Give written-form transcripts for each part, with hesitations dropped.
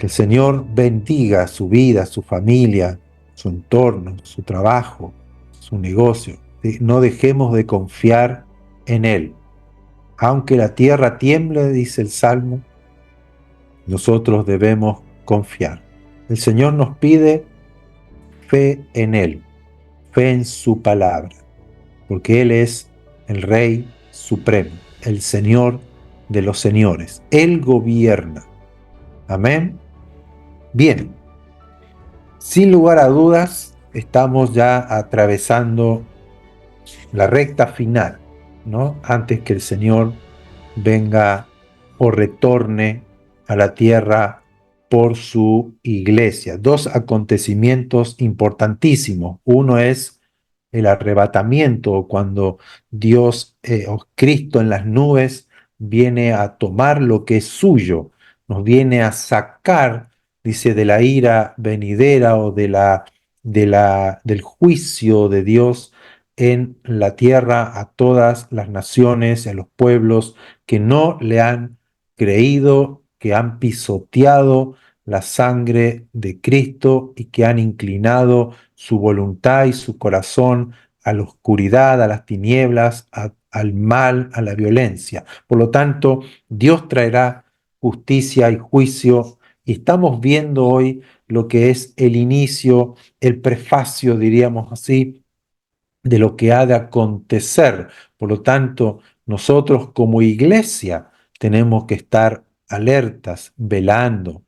Que el Señor bendiga su vida, su familia, su entorno, su trabajo, su negocio. No dejemos de confiar en Él. Aunque la tierra tiemble, dice el Salmo, nosotros debemos confiar. El Señor nos pide fe en Él, fe en su palabra, porque Él es el Rey Supremo, el Señor de los señores. Él gobierna. Amén. Bien, sin lugar a dudas, estamos ya atravesando la recta final, ¿no? Antes que el Señor venga o retorne a la tierra por su iglesia. Dos acontecimientos importantísimos. Uno es el arrebatamiento, cuando Dios o Cristo en las nubes viene a tomar lo que es suyo, nos viene a sacar, dice, de la ira venidera o del juicio de Dios en la tierra a todas las naciones, a los pueblos que no le han creído, que han pisoteado la sangre de Cristo y que han inclinado su voluntad y su corazón a la oscuridad, a las tinieblas, al mal, a la violencia. Por lo tanto, Dios traerá justicia y juicio, y estamos viendo hoy lo que es el inicio, el prefacio, diríamos así, de lo que ha de acontecer. Por lo tanto, nosotros como iglesia tenemos que estar alertas, velando,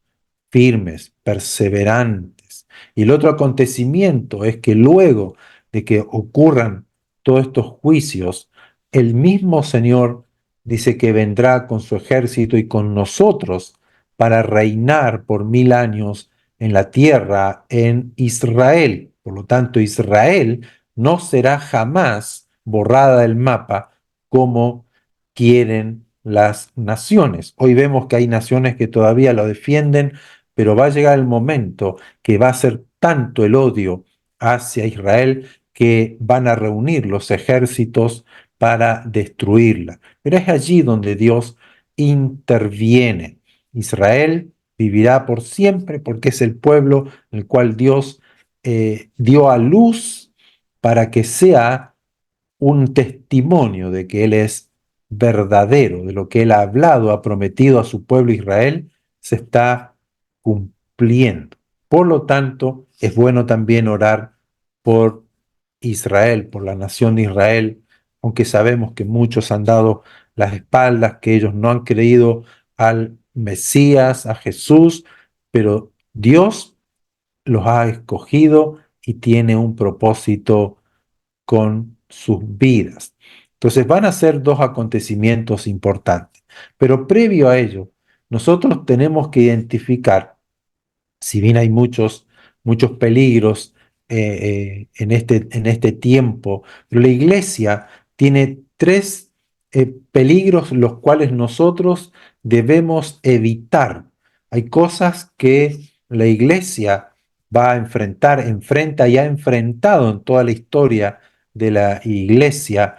firmes, perseverantes. Y el otro acontecimiento es que luego de que ocurran todos estos juicios, el mismo Señor dice que vendrá con su ejército y con nosotros para reinar por 1000 años en la tierra, en Israel. Por lo tanto, Israel no será jamás borrada del mapa como quieren las naciones. Hoy vemos que hay naciones que todavía lo defienden, pero va a llegar el momento que va a ser tanto el odio hacia Israel que van a reunir los ejércitos para destruirla. Pero es allí donde Dios interviene. Israel vivirá por siempre porque es el pueblo en el cual Dios dio a luz para que sea un testimonio de que Él es verdadero, de lo que Él ha hablado, ha prometido a su pueblo Israel, se está cumpliendo. Por lo tanto, es bueno también orar por Israel, por la nación de Israel, aunque sabemos que muchos han dado las espaldas, que ellos no han creído al Mesías, a Jesús, pero Dios los ha escogido y tiene un propósito con sus vidas. Entonces van a ser dos acontecimientos importantes, pero previo a ello, nosotros tenemos que identificar, si bien hay muchos peligros en este tiempo, pero la iglesia tiene tres peligros los cuales nosotros debemos evitar. Hay cosas que la iglesia va a enfrentar, enfrenta y ha enfrentado en toda la historia de la iglesia,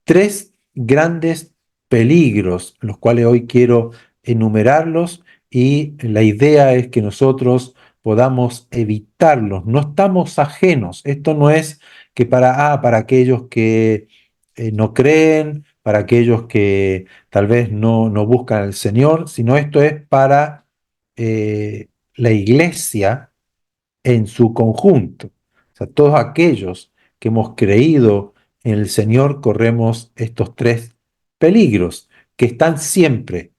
tres grandes peligros, los cuales hoy quiero enumerarlos, y la idea es que nosotros podamos evitarlos. No estamos ajenos. Esto no es que para aquellos que no creen, para aquellos que tal vez no buscan al Señor, sino esto es para la iglesia en su conjunto. O sea, todos aquellos que hemos creído en el Señor corremos estos tres peligros que están siempre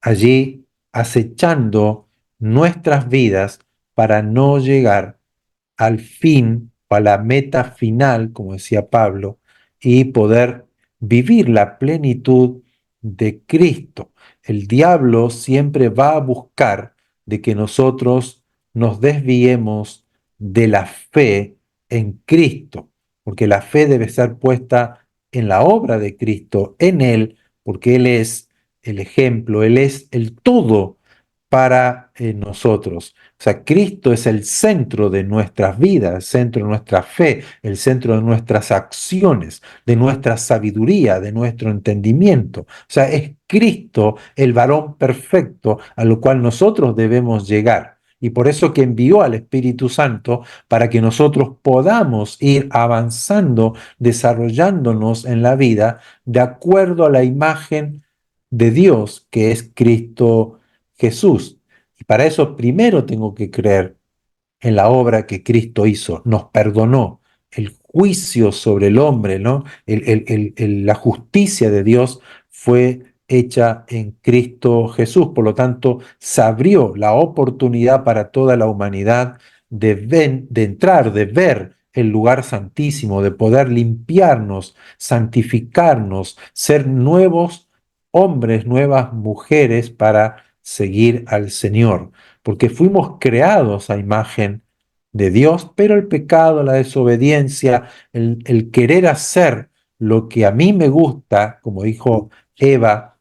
allí acechando nuestras vidas para no llegar al fin o a la meta final, como decía Pablo, y poder vivir la plenitud de Cristo. El diablo siempre va a buscar de que nosotros nos desviemos de la fe en Cristo, porque la fe debe ser puesta en la obra de Cristo, en Él, porque Él es el ejemplo, Él es el todo para nosotros. O sea, Cristo es el centro de nuestras vidas, el centro de nuestra fe, el centro de nuestras acciones, de nuestra sabiduría, de nuestro entendimiento. O sea, es Cristo el varón perfecto a lo cual nosotros debemos llegar. Y por eso que envió al Espíritu Santo para que nosotros podamos ir avanzando, desarrollándonos en la vida de acuerdo a la imagen de Dios que es Cristo Jesús. Y para eso primero tengo que creer en la obra que Cristo hizo, nos perdonó, el juicio sobre el hombre, ¿no? La justicia de Dios fue hecha en Cristo Jesús, por lo tanto, se abrió la oportunidad para toda la humanidad de entrar, de ver el lugar santísimo, de poder limpiarnos, santificarnos, ser nuevos hombres, nuevas mujeres para seguir al Señor porque fuimos creados a imagen de Dios, pero el pecado, la desobediencia, el querer hacer lo que a mí me gusta, como dijo Eva,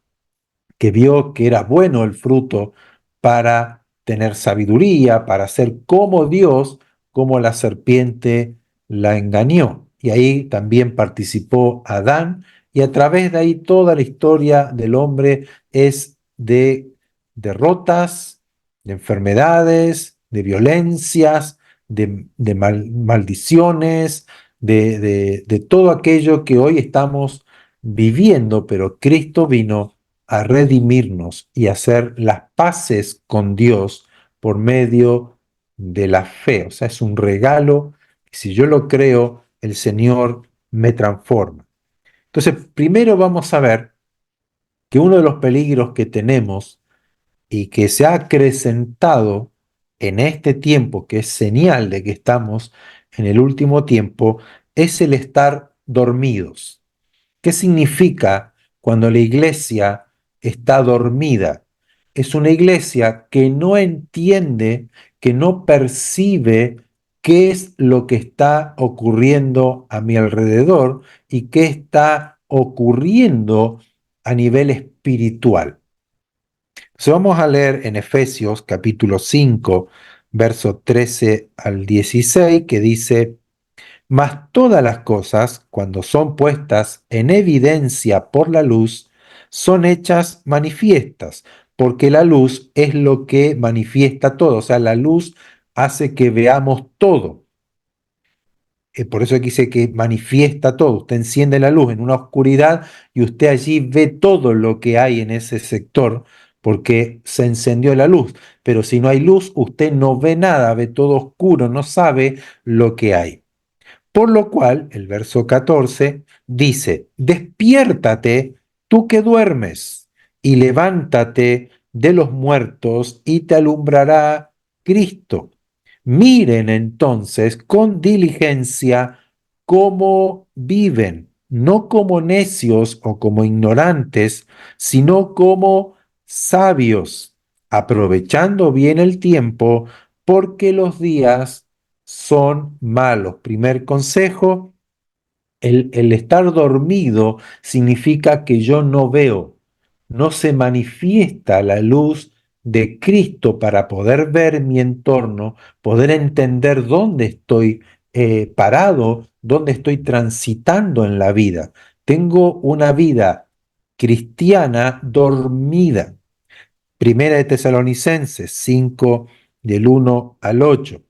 que vio que era bueno el fruto para tener sabiduría, para ser como Dios, como la serpiente la engañó. Y ahí también participó Adán, y a través de ahí toda la historia del hombre es de derrotas, de enfermedades, de violencias, de maldiciones, de todo aquello que hoy estamos viviendo, pero Cristo vino a redimirnos y hacer las paces con Dios por medio de la fe. O sea, es un regalo que si yo lo creo, el Señor me transforma. Entonces, primero vamos a ver que uno de los peligros que tenemos y que se ha acrecentado en este tiempo, que es señal de que estamos en el último tiempo, es el estar dormidos. ¿Qué significa cuando la iglesia está dormida? Es una iglesia que no entiende, que no percibe qué es lo que está ocurriendo a mi alrededor y qué está ocurriendo a nivel espiritual. Entonces vamos a leer en Efesios capítulo 5, verso 13 al 16, que dice, mas todas las cosas, cuando son puestas en evidencia por la luz, son hechas manifiestas, porque la luz es lo que manifiesta todo, o sea, la luz hace que veamos todo. Por eso aquí dice que manifiesta todo. Usted enciende la luz en una oscuridad y usted allí ve todo lo que hay en ese sector porque se encendió la luz. Pero si no hay luz, usted no ve nada, ve todo oscuro, no sabe lo que hay. Por lo cual, el verso 14 dice, despiértate tú que duermes, y levántate de los muertos, y te alumbrará Cristo. Miren entonces con diligencia cómo viven, no como necios o como ignorantes, sino como sabios, aprovechando bien el tiempo, porque los días son malos. Primer consejo, el estar dormido significa que yo no veo, no se manifiesta la luz de Cristo para poder ver mi entorno, poder entender dónde estoy parado, dónde estoy transitando en la vida. Tengo una vida cristiana dormida. Primera de Tesalonicenses 5 del 1 al 8.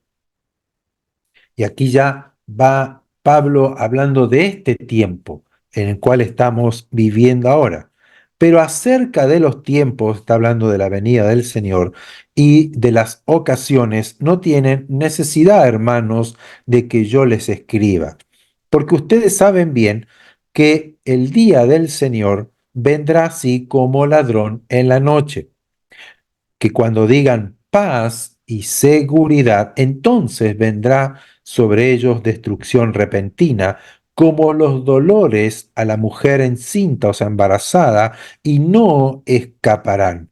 Y aquí ya va Pablo hablando de este tiempo en el cual estamos viviendo ahora. Pero acerca de los tiempos, está hablando de la venida del Señor y de las ocasiones, no tienen necesidad, hermanos, de que yo les escriba. Porque ustedes saben bien que el día del Señor vendrá así como ladrón en la noche que cuando digan paz y seguridad, entonces vendrá sobre ellos destrucción repentina, como los dolores a la mujer encinta o sea, embarazada, y no escaparán.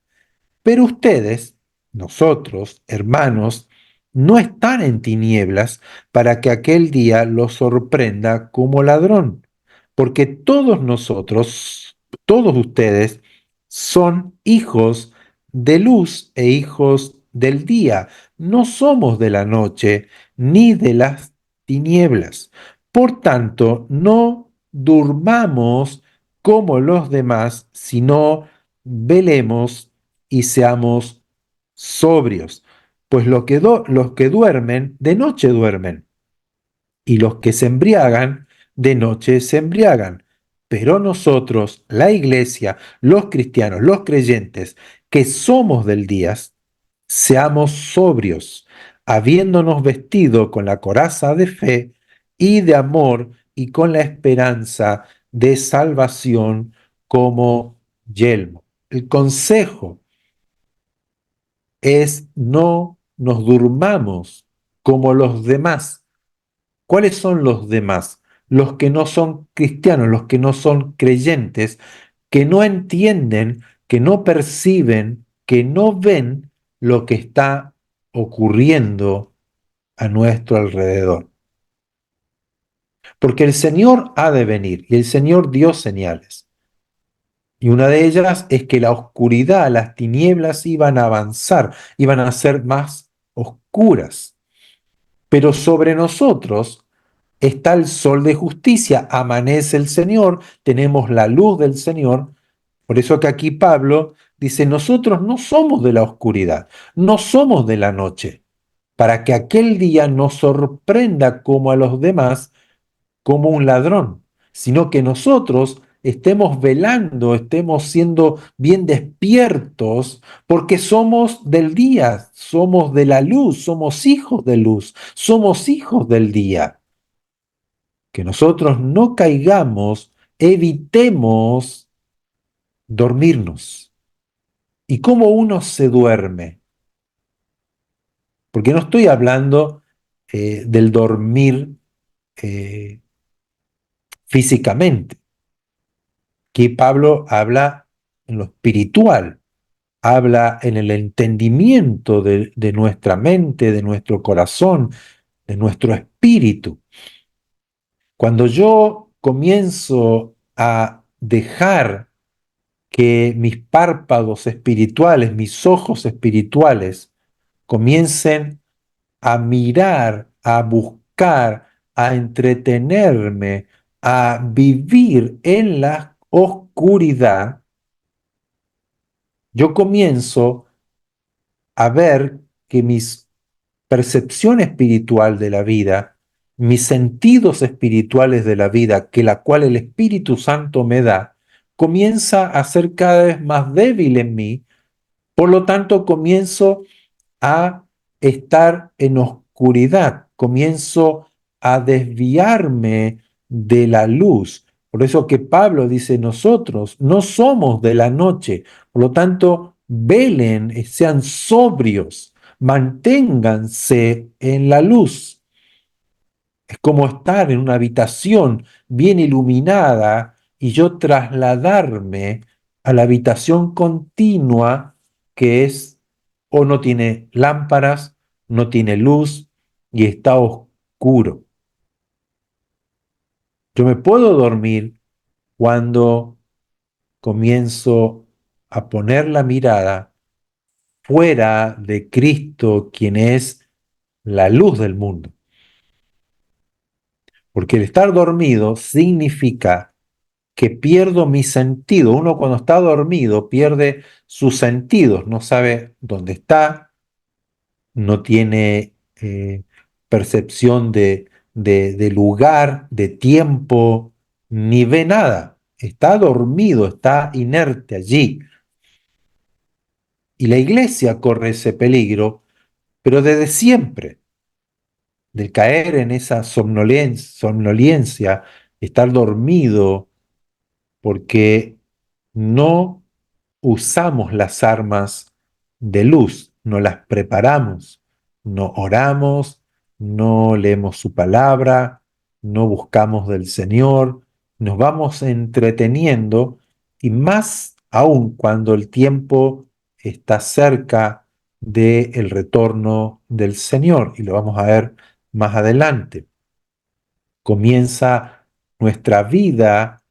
Pero ustedes, nosotros, hermanos, no están en tinieblas para que aquel día los sorprenda como ladrón, porque todos nosotros, todos ustedes, son hijos de luz e hijos del día, no somos de la noche ni de las tinieblas. Por tanto, no durmamos como los demás, sino velemos y seamos sobrios. Pues los que duermen, de noche duermen, y los que se embriagan, de noche se embriagan. Pero nosotros, la iglesia, los cristianos, los creyentes, que somos del día, seamos sobrios, habiéndonos vestido con la coraza de fe y de amor y con la esperanza de salvación como yelmo. El consejo es no nos durmamos como los demás. ¿Cuáles son los demás? Los que no son cristianos, los que no son creyentes, que no entienden, que no perciben, que no ven lo que está ocurriendo a nuestro alrededor. Porque el Señor ha de venir y el Señor dio señales. Y una de ellas es que la oscuridad, las tinieblas iban a avanzar, iban a ser más oscuras. Pero sobre nosotros está el sol de justicia, amanece el Señor, tenemos la luz del Señor. Por eso que aquí Pablo dice, nosotros no somos de la oscuridad, no somos de la noche, para que aquel día nos sorprenda como a los demás, como un ladrón, sino que nosotros estemos velando, estemos siendo bien despiertos, porque somos del día, somos de la luz, somos hijos de luz, somos hijos del día. Que nosotros no caigamos, evitemos dormirnos. ¿Y cómo uno se duerme? Porque no estoy hablando del dormir eh, físicamente. Aquí Pablo habla en lo espiritual, habla en el entendimiento de nuestra mente, de nuestro corazón, de nuestro espíritu. Cuando yo comienzo a dejar que mis párpados espirituales, mis ojos espirituales, comiencen a mirar, a buscar, a entretenerme, a vivir en la oscuridad, yo comienzo a ver que mis percepción espiritual de la vida, mis sentidos espirituales de la vida, que la cual el Espíritu Santo me da, comienza a ser cada vez más débil en mí. Por lo tanto, comienzo a estar en oscuridad, comienzo a desviarme de la luz. Por eso que Pablo dice, nosotros no somos de la noche, por lo tanto, velen, sean sobrios, manténganse en la luz. Es como estar en una habitación bien iluminada y yo trasladarme a la habitación continua que es o no tiene lámparas, no tiene luz y está oscuro. Yo me puedo dormir cuando comienzo a poner la mirada fuera de Cristo, quien es la luz del mundo. Porque el estar dormido significa que pierdo mi sentido. Uno cuando está dormido pierde sus sentidos, no sabe dónde está, no tiene percepción de lugar, de tiempo, ni ve nada. Está dormido, está inerte allí. Y la iglesia corre ese peligro, pero desde siempre, de caer en esa somnolencia, estar dormido, porque no usamos las armas de luz, no las preparamos, no oramos, no leemos su palabra, no buscamos del Señor, nos vamos entreteniendo y más aún cuando el tiempo está cerca del retorno del Señor, y lo vamos a ver más adelante. Comienza nuestra vida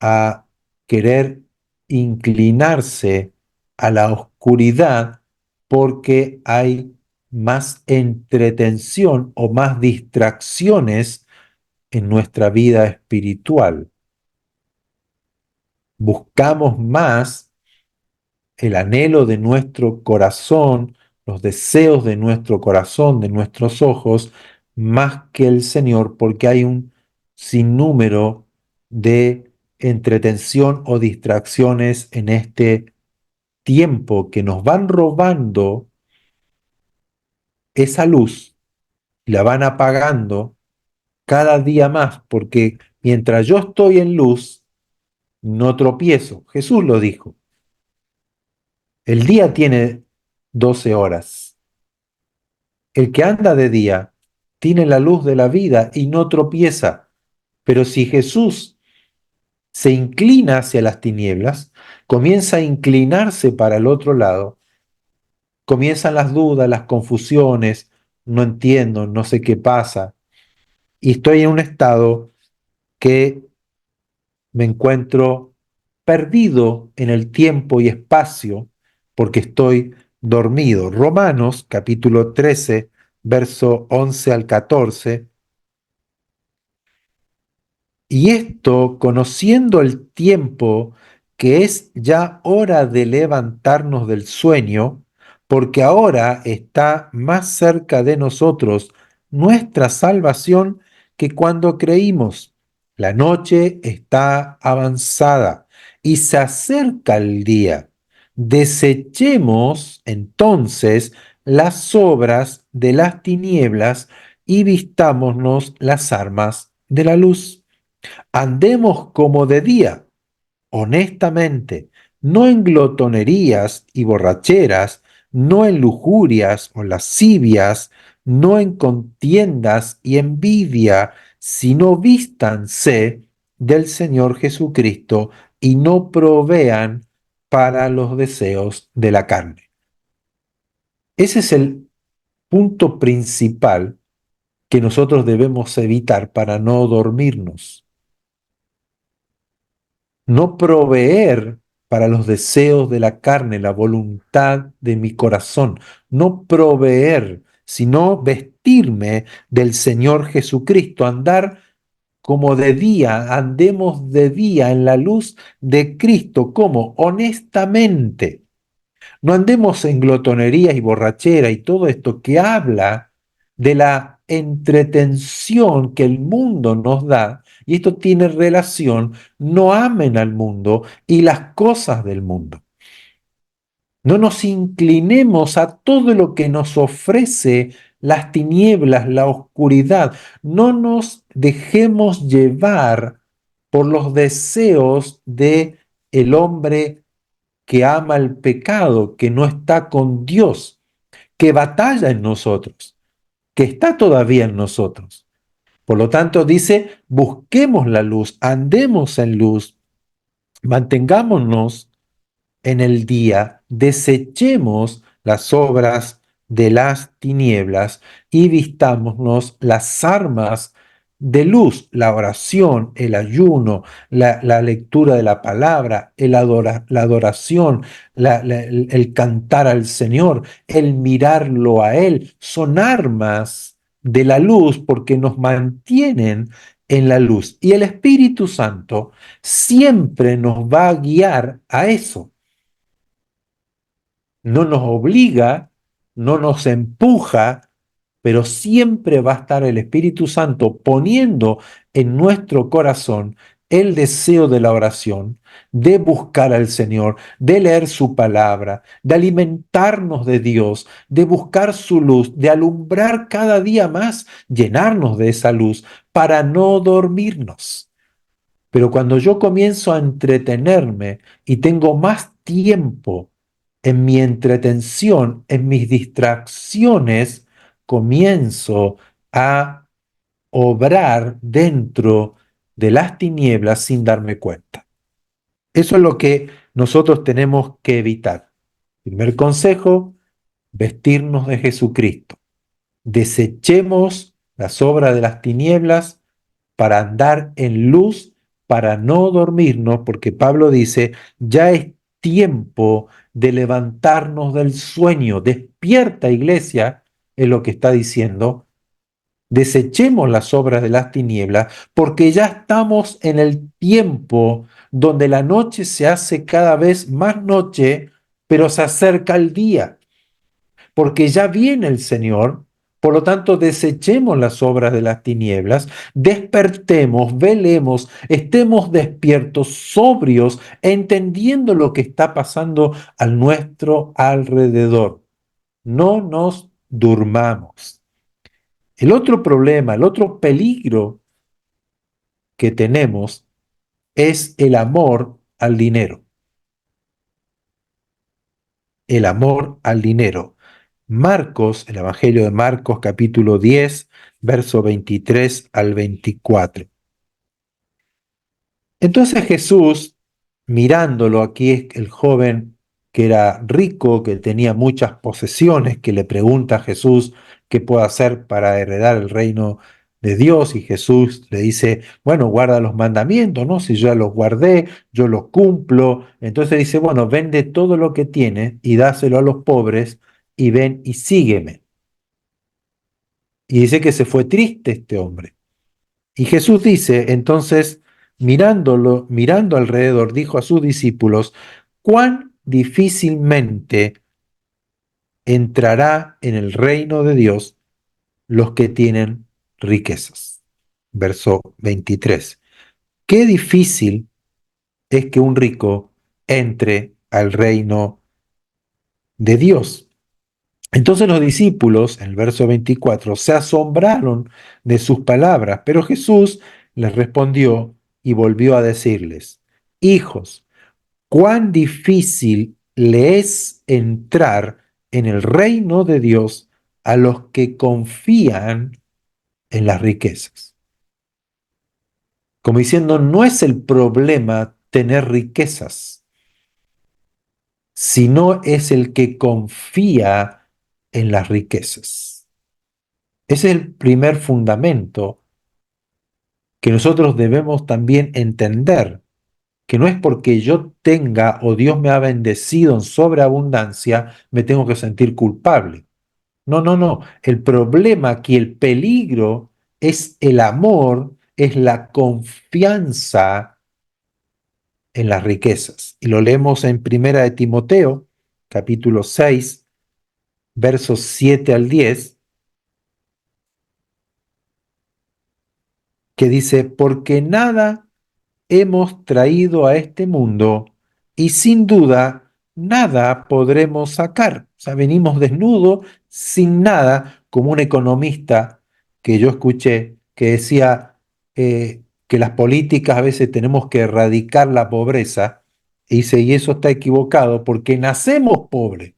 a querer inclinarse a la oscuridad porque hay más entretención o más distracciones en nuestra vida espiritual. Buscamos más el anhelo de nuestro corazón, los deseos de nuestro corazón, de nuestros ojos, más que el Señor, porque hay un sinnúmero de entretención o distracciones en este tiempo que nos van robando esa luz y la van apagando cada día más, porque mientras yo estoy en luz, no tropiezo. Jesús lo dijo. El día tiene 12 horas. El que anda de día tiene la luz de la vida y no tropieza. Pero si Jesús se inclina hacia las tinieblas, comienza a inclinarse para el otro lado, comienzan las dudas, las confusiones, no entiendo, no sé qué pasa, y estoy en un estado que me encuentro perdido en el tiempo y espacio porque estoy dormido. Romanos capítulo 13, verso 11 al 14. Y esto, conociendo el tiempo, que es ya hora de levantarnos del sueño, porque ahora está más cerca de nosotros nuestra salvación que cuando creímos. La noche está avanzada y se acerca el día. Desechemos entonces las obras de las tinieblas y vistámonos las armas de la luz. Andemos como de día, honestamente, no en glotonerías y borracheras, no en lujurias o lascivias, no en contiendas y envidia, sino vístanse del Señor Jesucristo y no provean para los deseos de la carne. Ese es el punto principal que nosotros debemos evitar para no dormirnos. No proveer para los deseos de la carne, la voluntad de mi corazón, no proveer, sino vestirme del Señor Jesucristo, andar como de día, andemos de día en la luz de Cristo, como honestamente. No andemos en glotonería y borrachera y todo esto que habla de la entretención que el mundo nos da, y esto tiene relación, no amen al mundo y las cosas del mundo. No nos inclinemos a todo lo que nos ofrece las tinieblas, la oscuridad. No nos dejemos llevar por los deseos de el hombre que ama el pecado, que no está con Dios, que batalla en nosotros, que está todavía en nosotros. Por lo tanto, dice, busquemos la luz, andemos en luz, mantengámonos en el día, desechemos las obras de las tinieblas y vistámonos las armas de luz, la oración, el ayuno, la lectura de la palabra, la adoración, el cantar al Señor, el mirarlo a Él, son armas de la luz porque nos mantienen en la luz. Y el Espíritu Santo siempre nos va a guiar a eso. No nos obliga, no nos empuja, pero siempre va a estar el Espíritu Santo poniendo en nuestro corazón el deseo de la oración, de buscar al Señor, de leer su palabra, de alimentarnos de Dios, de buscar su luz, de alumbrar cada día más, llenarnos de esa luz para no dormirnos. Pero cuando yo comienzo a entretenerme y tengo más tiempo en mi entretención, en mis distracciones, comienzo a obrar dentro de las tinieblas sin darme cuenta. Eso es lo que nosotros tenemos que evitar. Primer consejo, vestirnos de Jesucristo. Desechemos las obras de las tinieblas para andar en luz, para no dormirnos, porque Pablo dice, ya es tiempo de levantarnos del sueño. Despierta, iglesia, es lo que está diciendo. Desechemos las obras de las tinieblas, porque ya estamos en el tiempo donde la noche se hace cada vez más noche, pero se acerca el día, porque ya viene el Señor. Por lo tanto, desechemos las obras de las tinieblas, despertemos, velemos, estemos despiertos, sobrios, entendiendo lo que está pasando a nuestro alrededor. No nos durmamos. El otro problema, el otro peligro que tenemos es el amor al dinero. El amor al dinero. Marcos, el Evangelio de Marcos, capítulo 10, verso 23 al 24. Entonces Jesús, mirándolo, aquí es el joven que era rico, que tenía muchas posesiones, que le pregunta a Jesús qué puede hacer para heredar el reino de Dios, y Jesús le dice, bueno, guarda los mandamientos, ¿no? Si yo ya los guardé, yo los cumplo. Entonces dice, bueno, vende todo lo que tiene y dáselo a los pobres y ven y sígueme. Y dice que se fue triste este hombre. Y Jesús dice, entonces, mirando alrededor, dijo a sus discípulos, cuán difícilmente entrará en el reino de Dios los que tienen riquezas. Verso 23. Qué difícil es que un rico entre al reino de Dios. Entonces los discípulos, en el verso 24, se asombraron de sus palabras, pero Jesús les respondió y volvió a decirles, hijos, cuán difícil le es entrar en el reino de Dios a los que confían en las riquezas. Como diciendo, no es el problema tener riquezas, sino es el que confía en las riquezas. Ese es el primer fundamento que nosotros debemos también entender, que no es porque yo tenga o Dios me ha bendecido en sobreabundancia, me tengo que sentir culpable. No, no, no. El problema aquí, el peligro, es el amor, es la confianza en las riquezas. Y lo leemos en Primera de Timoteo, capítulo 6, versos 7 al 10, que dice, porque nada hemos traído a este mundo y sin duda nada podremos sacar. O sea, venimos desnudos, sin nada, como un economista que yo escuché que decía que las políticas a veces tenemos que erradicar la pobreza, y dice, y eso está equivocado porque nacemos pobres.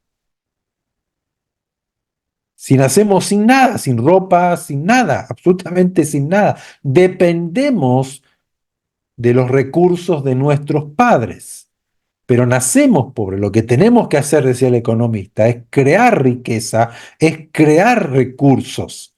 Si nacemos sin nada, sin ropa, sin nada, absolutamente sin nada, dependemos de los recursos de nuestros padres. Pero nacemos pobres. Lo que tenemos que hacer, decía el economista, es crear riqueza, es crear recursos.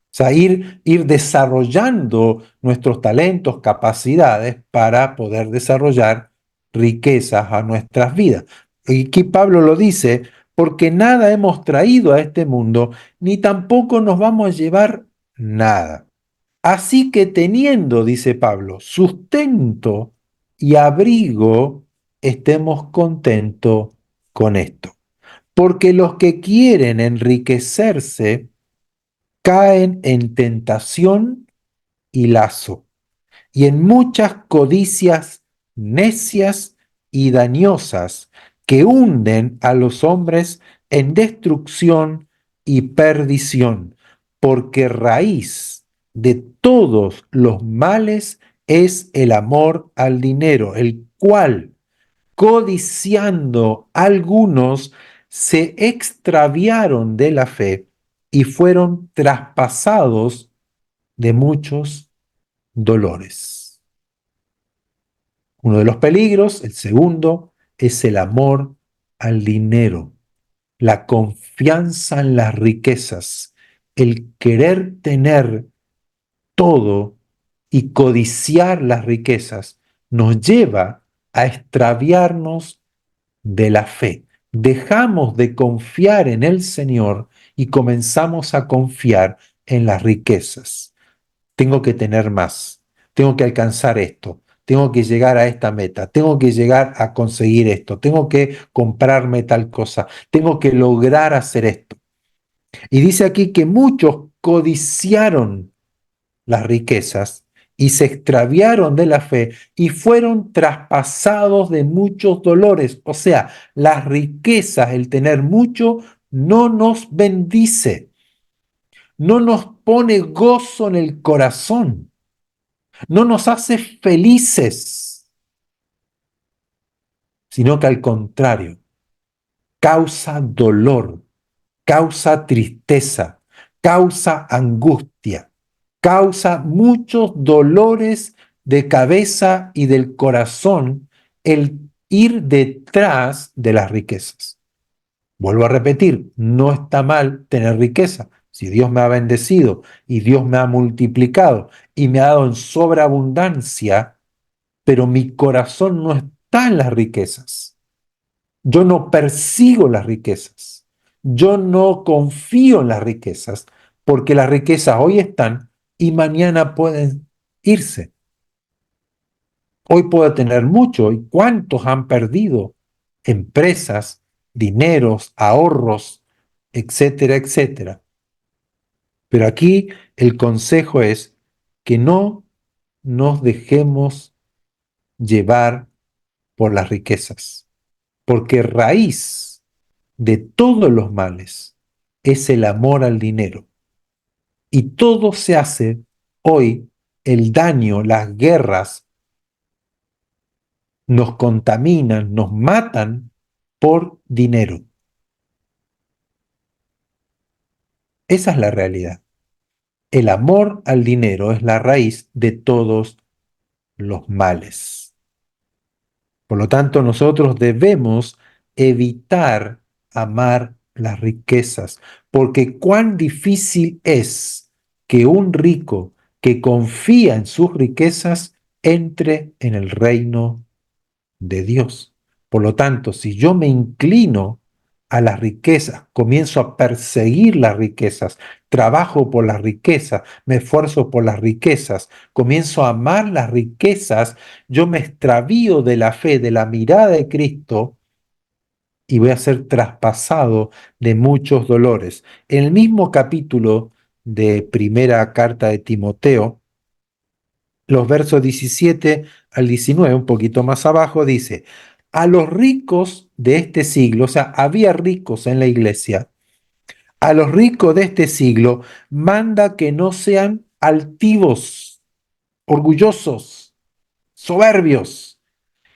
O sea, ir desarrollando nuestros talentos, capacidades para poder desarrollar riquezas a nuestras vidas. Y aquí Pablo lo dice, porque nada hemos traído a este mundo, ni tampoco nos vamos a llevar nada. Así que teniendo, dice Pablo, sustento y abrigo, estemos contentos con esto. Porque los que quieren enriquecerse caen en tentación y lazo, y en muchas codicias necias y dañosas que hunden a los hombres en destrucción y perdición, porque raíz de todos los males es el amor al dinero, el cual, codiciando algunos, se extraviaron de la fe y fueron traspasados de muchos dolores. Uno de los peligros, el segundo, es el amor al dinero, la confianza en las riquezas, el querer tener todo y codiciar las riquezas nos lleva a extraviarnos de la fe. Dejamos de confiar en el Señor y comenzamos a confiar en las riquezas. Tengo que tener más, tengo que alcanzar esto, tengo que llegar a esta meta, tengo que llegar a conseguir esto, tengo que comprarme tal cosa, tengo que lograr hacer esto. Y dice aquí que muchos codiciaron las riquezas y se extraviaron de la fe y fueron traspasados de muchos dolores. O sea, las riquezas, el tener mucho, no nos bendice, no nos pone gozo en el corazón, no nos hace felices, sino que al contrario, causa dolor, causa tristeza, causa angustia, causa muchos dolores de cabeza y del corazón el ir detrás de las riquezas. Vuelvo a repetir, no está mal tener riqueza. Si Dios me ha bendecido y Dios me ha multiplicado y me ha dado en sobreabundancia, pero mi corazón no está en las riquezas. Yo no persigo las riquezas. Yo no confío en las riquezas, porque las riquezas hoy están y mañana pueden irse. Hoy puedo tener mucho y cuántos han perdido empresas, dineros, ahorros, etcétera, etcétera. Pero aquí el consejo es que no nos dejemos llevar por las riquezas, porque raíz de todos los males es el amor al dinero. Y todo se hace hoy, el daño, las guerras nos contaminan, nos matan por dinero. Esa es la realidad. El amor al dinero es la raíz de todos los males. Por lo tanto, nosotros debemos evitar amar las riquezas, porque cuán difícil es que un rico que confía en sus riquezas entre en el reino de Dios. Por lo tanto, si yo me inclino a las riquezas, comienzo a perseguir las riquezas, trabajo por las riquezas, me esfuerzo por las riquezas, comienzo a amar las riquezas, yo me extravío de la fe, de la mirada de Cristo y voy a ser traspasado de muchos dolores. En el mismo capítulo de primera carta de Timoteo, los versos 17 al 19, un poquito más abajo, dice, a los ricos de este siglo, o sea, había ricos en la iglesia, a los ricos de este siglo manda que no sean altivos, orgullosos, soberbios,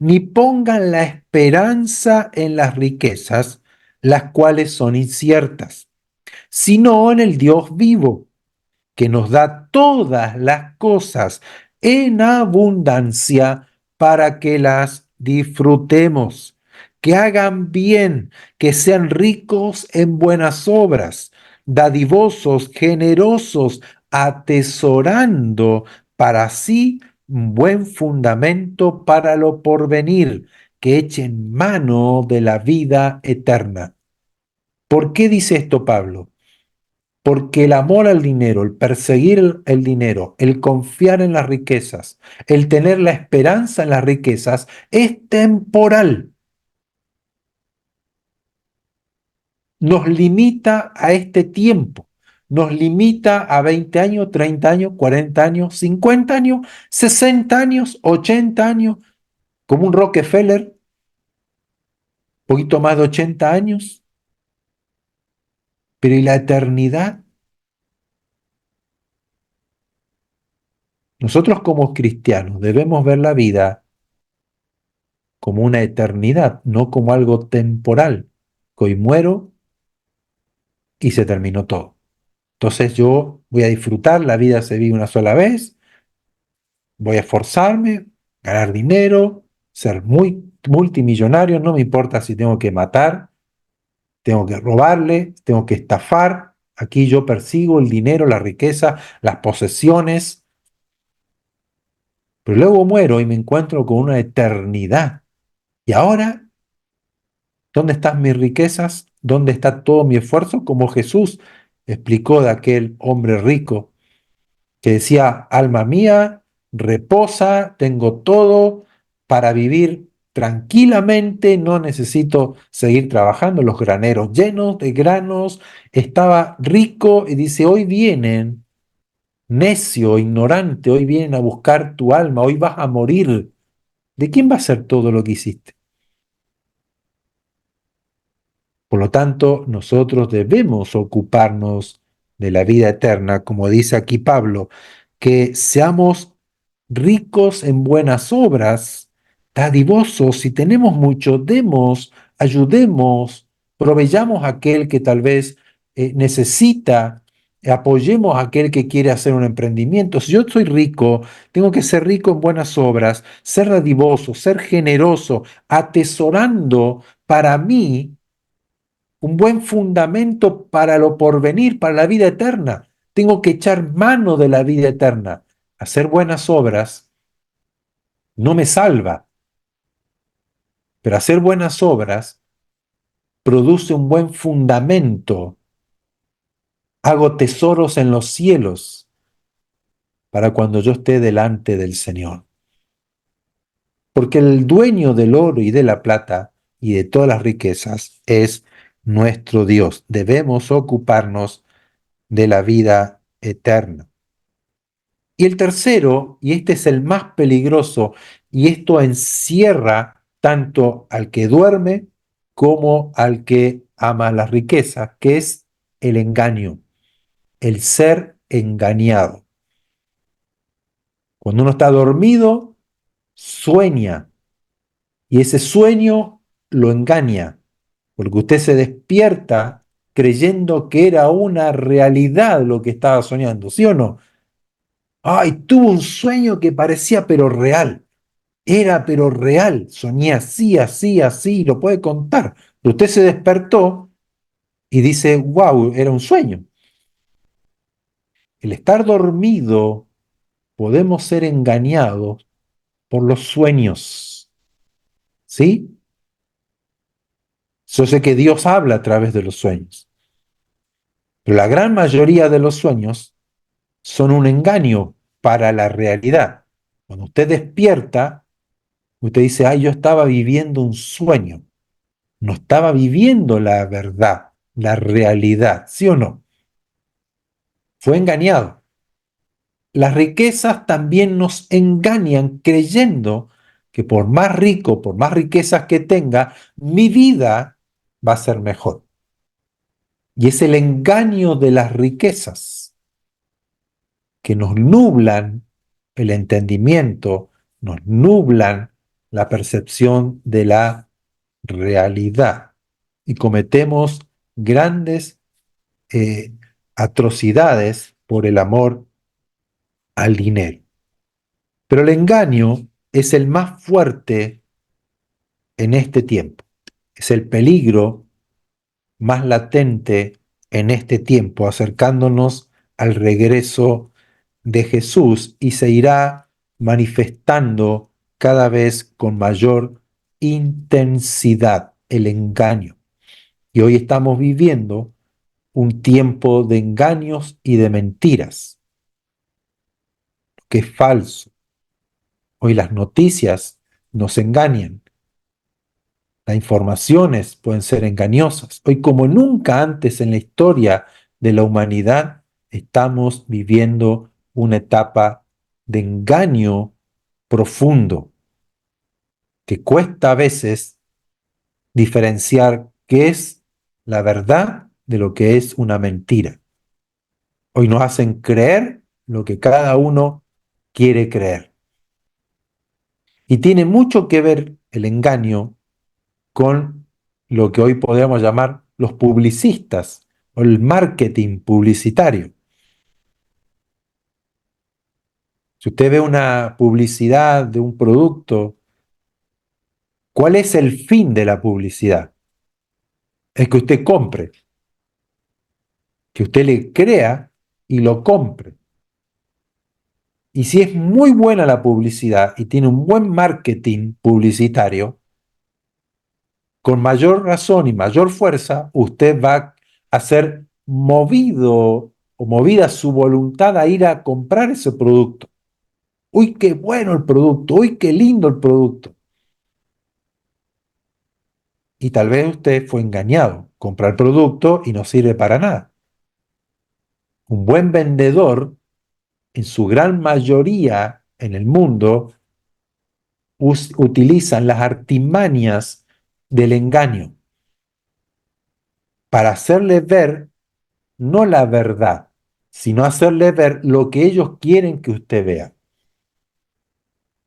ni pongan la esperanza en las riquezas, las cuales son inciertas, sino en el Dios vivo que nos da todas las cosas en abundancia para que las disfrutemos, que hagan bien, que sean ricos en buenas obras, dadivosos, generosos, atesorando para sí un buen fundamento para lo porvenir, que echen mano de la vida eterna. ¿Por qué dice esto Pablo? Porque el amor al dinero, el perseguir el dinero, el confiar en las riquezas, el tener la esperanza en las riquezas, es temporal. Nos limita a este tiempo. Nos limita a 20 años, 30 años, 40 años, 50 años, 60 años, 80 años, como un Rockefeller, poquito más de 80 años. Pero ¿y la eternidad? Nosotros como cristianos debemos ver la vida como una eternidad, no como algo temporal, que hoy muero y se terminó todo. Entonces yo voy a disfrutar, la vida se vive una sola vez, voy a esforzarme, ganar dinero, ser muy multimillonario, no me importa si tengo que matar, tengo que robarle, tengo que estafar, aquí yo persigo el dinero, la riqueza, las posesiones, pero luego muero y me encuentro con una eternidad. ¿Y ahora ¿Dónde están mis riquezas? ¿Dónde está todo mi esfuerzo? Como Jesús explicó de aquel hombre rico que decía, alma mía, reposa, tengo todo para vivir tranquilamente, no necesito seguir trabajando, los graneros llenos de granos, estaba rico y dice, hoy vienen, necio, ignorante, hoy vienen a buscar tu alma, hoy vas a morir. ¿De quién va a ser todo lo que hiciste? Por lo tanto, nosotros debemos ocuparnos de la vida eterna, como dice aquí Pablo, que seamos ricos en buenas obras, dadivosos, si tenemos mucho, demos, ayudemos, proveyamos a aquel que tal vez necesita, apoyemos a aquel que quiere hacer un emprendimiento. Si yo soy rico, tengo que ser rico en buenas obras, ser dadivoso, ser generoso, atesorando para mí un buen fundamento para lo porvenir, para la vida eterna. Tengo que echar mano de la vida eterna. Hacer buenas obras no me salva, pero hacer buenas obras produce un buen fundamento. Hago tesoros en los cielos para cuando yo esté delante del Señor. Porque el dueño del oro y de la plata y de todas las riquezas es nuestro Dios. Debemos ocuparnos de la vida eterna. Y el tercero, y este es el más peligroso, y esto encierra tanto al que duerme como al que ama las riquezas, que es el engaño, el ser engañado. Cuando uno está dormido, sueña, y ese sueño lo engaña, porque usted se despierta creyendo que era una realidad lo que estaba soñando, ¿sí o no? Ay, tuvo un sueño que parecía pero real. Era pero real, soñé así, así, así, lo puede contar. Pero usted se despertó y dice, wow, era un sueño. El estar dormido, podemos ser engañados por los sueños, ¿sí? Yo sé que Dios habla a través de los sueños, pero la gran mayoría de los sueños son un engaño para la realidad. Cuando usted despierta, usted dice, ay, yo estaba viviendo un sueño, no estaba viviendo la verdad, la realidad, ¿sí o no? Fue engañado. Las riquezas también nos engañan creyendo que por más rico, por más riquezas que tenga, mi vida va a ser mejor. Y es el engaño de las riquezas que nos nublan el entendimiento, nos nublan la percepción de la realidad y cometemos grandes atrocidades por el amor al dinero. Pero el engaño es el más fuerte en este tiempo. Es el peligro más latente en este tiempo, acercándonos al regreso de Jesús y se irá manifestando cada vez con mayor intensidad el engaño. Y hoy estamos viviendo un tiempo de engaños y de mentiras, que es falso. Hoy las noticias nos engañan. Las informaciones pueden ser engañosas. Hoy, como nunca antes en la historia de la humanidad, estamos viviendo una etapa de engaño profundo que cuesta a veces diferenciar qué es la verdad de lo que es una mentira. Hoy nos hacen creer lo que cada uno quiere creer. Y tiene mucho que ver el engaño con lo que hoy podríamos llamar los publicistas o el marketing publicitario. Si usted ve una publicidad de un producto, ¿cuál es el fin de la publicidad? Es que usted compre, que usted le crea y lo compre. Y si es muy buena la publicidad y tiene un buen marketing publicitario, con mayor razón y mayor fuerza, usted va a ser movido o movida su voluntad a ir a comprar ese producto. Uy, qué bueno el producto, uy, qué lindo el producto. Y tal vez usted fue engañado, compra el producto y no sirve para nada. Un buen vendedor, en su gran mayoría en el mundo, utilizan las artimañas del engaño para hacerle ver no la verdad, sino hacerle ver lo que ellos quieren que usted vea,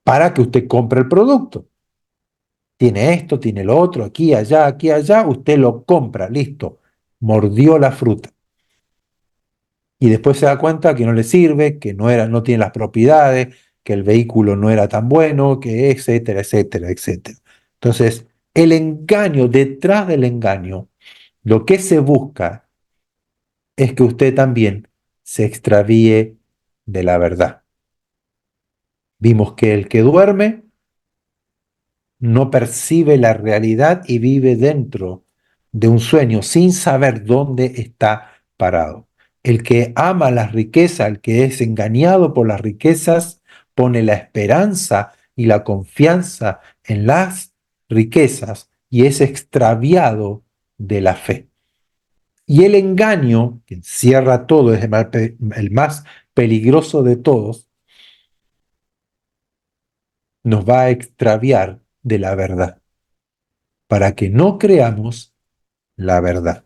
para que usted compre el producto. Tiene esto, tiene lo otro, aquí, allá, usted lo compra, listo, mordió la fruta. Y después se da cuenta que no le sirve, que no tiene las propiedades, que el vehículo no era tan bueno, que etcétera, etcétera, etcétera. Entonces, el engaño, detrás del engaño, lo que se busca es que usted también se extravíe de la verdad. Vimos que el que duerme no percibe la realidad y vive dentro de un sueño sin saber dónde está parado. El que ama las riquezas, el que es engañado por las riquezas, pone la esperanza y la confianza en las riquezas y es extraviado de la fe. Y el engaño, que encierra todo, es el más peligroso de todos, nos va a extraviar de la verdad, para que no creamos la verdad.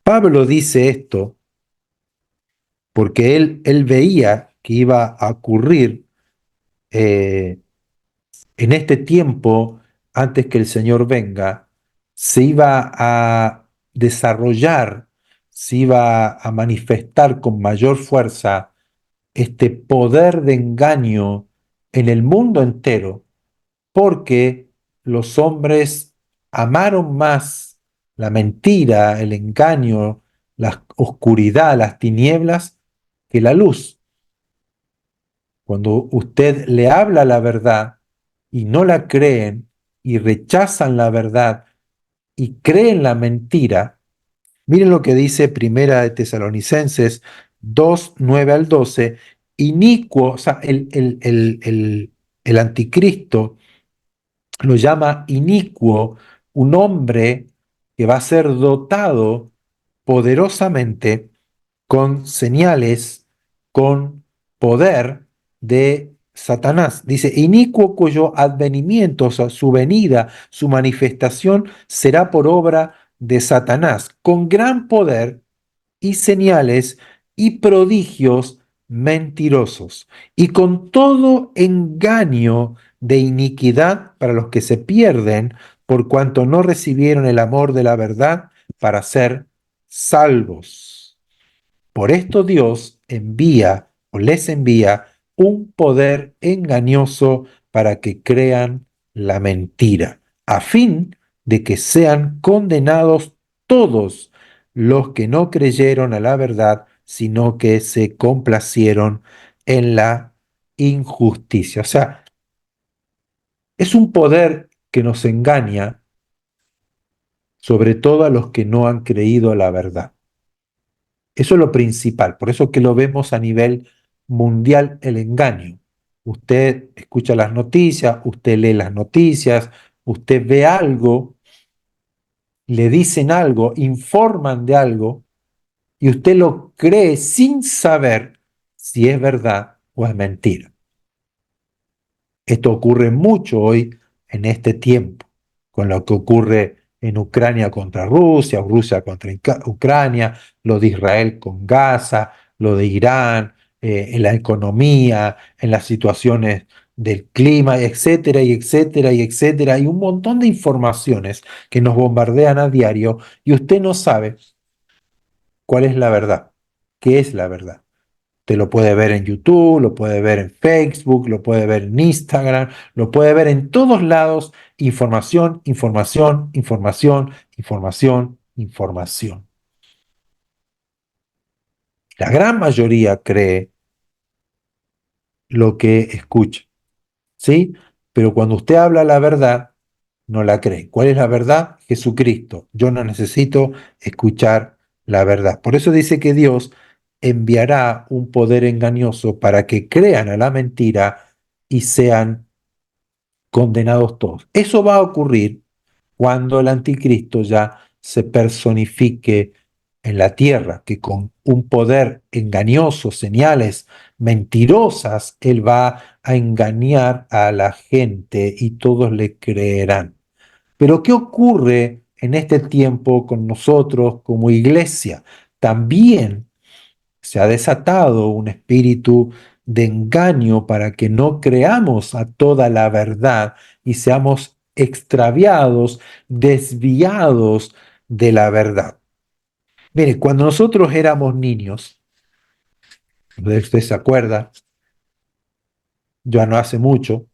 Pablo dice esto porque él veía que iba a ocurrir en este tiempo, antes que el Señor venga, se iba a desarrollar, se iba a manifestar con mayor fuerza este poder de engaño en el mundo entero, porque los hombres amaron más la mentira, el engaño, la oscuridad, las tinieblas, que la luz. Cuando usted le habla la verdad y no la creen y rechazan la verdad y creen la mentira, miren lo que dice Primera de Tesalonicenses 2 9 al 12, inicuo, o sea, el anticristo lo llama inicuo, un hombre que va a ser dotado poderosamente con señales, con poder de Satanás. Dice, inicuo cuyo advenimiento, o sea, su venida, su manifestación será por obra de Satanás, con gran poder y señales y prodigios mentirosos, y con todo engaño de iniquidad para los que se pierden, por cuanto no recibieron el amor de la verdad para ser salvos. Por esto Dios envía o les envía un poder engañoso para que crean la mentira, a fin de que sean condenados todos los que no creyeron a la verdad, sino que se complacieron en la injusticia. O sea, es un poder que nos engaña, sobre todo a los que no han creído a la verdad. Eso es lo principal, por eso que lo vemos a nivel mundial el engaño. Usted escucha las noticias, usted lee las noticias, usted ve algo, le dicen algo, informan de algo y usted lo cree sin saber si es verdad o es mentira. Esto ocurre mucho hoy en este tiempo, con lo que ocurre en Ucrania contra Rusia, o Rusia contra Ucrania, lo de Israel con Gaza, lo de Irán, en la economía, en las situaciones del clima, etcétera, y etcétera, y etcétera. Hay un montón de informaciones que nos bombardean a diario y usted no sabe cuál es la verdad, qué es la verdad. Usted lo puede ver en YouTube, lo puede ver en Facebook, lo puede ver en Instagram, lo puede ver en todos lados. Información, información, información, información, información. La gran mayoría cree lo que escucha, ¿sí? Pero cuando usted habla la verdad, no la creen. ¿Cuál es la verdad? Jesucristo. Yo no necesito escuchar la verdad. Por eso dice que Dios enviará un poder engañoso para que crean a la mentira y sean condenados todos. Eso va a ocurrir cuando el anticristo ya se personifique en la tierra, que con un poder engañoso, señales mentirosas, él va a engañar a la gente y todos le creerán. Pero ¿qué ocurre en este tiempo con nosotros como iglesia? También se ha desatado un espíritu de engaño para que no creamos a toda la verdad y seamos extraviados, desviados de la verdad. Mire, cuando nosotros éramos niños, usted se acuerda, ya no hace mucho,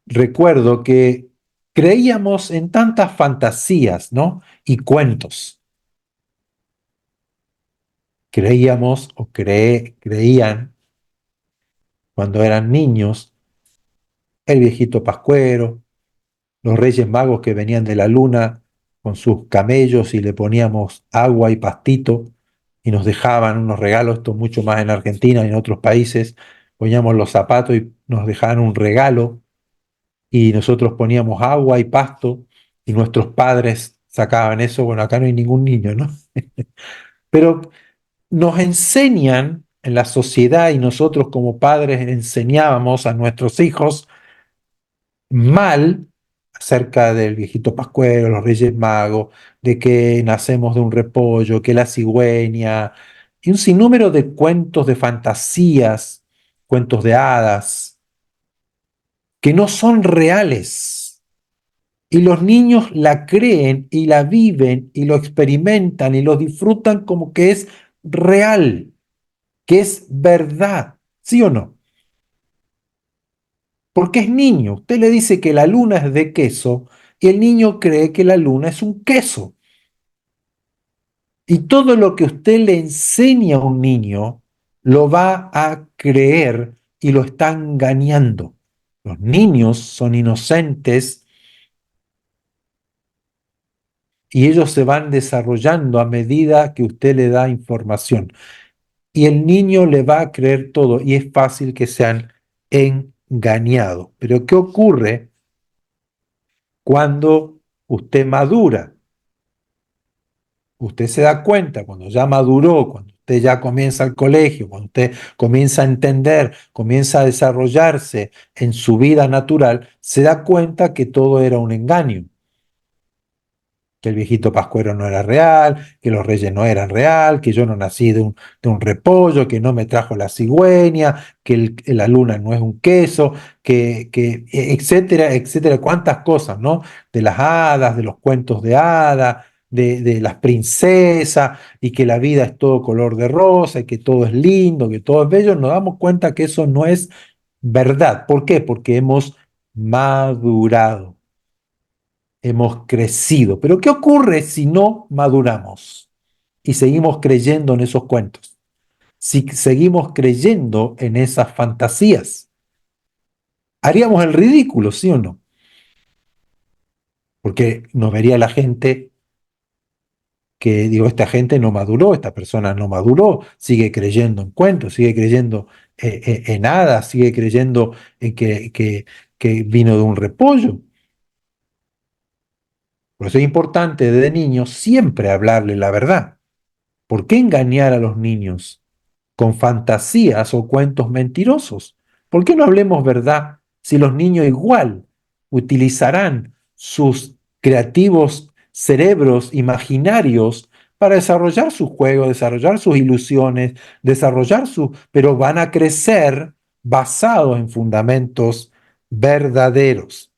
recuerdo que creíamos en tantas fantasías, ¿no? Y cuentos. Creíamos o creían cuando eran niños el viejito Pascuero, los Reyes Magos que venían de la luna con sus camellos y le poníamos agua y pastito y nos dejaban unos regalos, esto mucho más en Argentina y en otros países, poníamos los zapatos y nos dejaban un regalo y nosotros poníamos agua y pasto y nuestros padres sacaban eso, bueno, acá no hay ningún niño, ¿no? Pero nos enseñan en la sociedad y nosotros como padres enseñábamos a nuestros hijos mal acerca del viejito Pascuero, los Reyes Magos, de que nacemos de un repollo, que la cigüeña, y un sinnúmero de cuentos de fantasías, cuentos de hadas, que no son reales. Y los niños la creen y la viven y lo experimentan y lo disfrutan como que es real, que es verdad, ¿sí o no? Porque es niño. Usted le dice que la luna es de queso y el niño cree que la luna es un queso. Y todo lo que usted le enseña a un niño lo va a creer y lo está engañando. Los niños son inocentes y ellos se van desarrollando a medida que usted le da información. Y el niño le va a creer todo y es fácil que sean engañados. Pero ¿qué ocurre cuando usted madura? Usted se da cuenta cuando ya maduró, cuando usted ya comienza el colegio, cuando usted comienza a entender, comienza a desarrollarse en su vida natural, se da cuenta que todo era un engaño, que el viejito Pascuero no era real, que los reyes no eran real, que yo no nací de un repollo, que no me trajo la cigüeña, que la luna no es un queso, etcétera, etcétera, cuántas cosas, ¿no? De las hadas, de los cuentos de hadas, de las princesas, y que la vida es todo color de rosa, y que todo es lindo, que todo es bello, nos damos cuenta que eso no es verdad. ¿Por qué? Porque hemos madurado, hemos crecido. Pero ¿qué ocurre si no maduramos y seguimos creyendo en esos cuentos? Si seguimos creyendo en esas fantasías, haríamos el ridículo, ¿sí o no? Porque nos vería la gente que, digo, esta gente no maduró, esta persona no maduró, sigue creyendo en cuentos, sigue creyendo en hadas, sigue creyendo en que vino de un repollo. Por eso es importante desde niños siempre hablarle la verdad. ¿Por qué engañar a los niños con fantasías o cuentos mentirosos? ¿Por qué no hablemos verdad si los niños igual utilizarán sus creativos cerebros imaginarios para desarrollar sus juegos, desarrollar sus ilusiones, pero van a crecer basados en fundamentos verdaderos?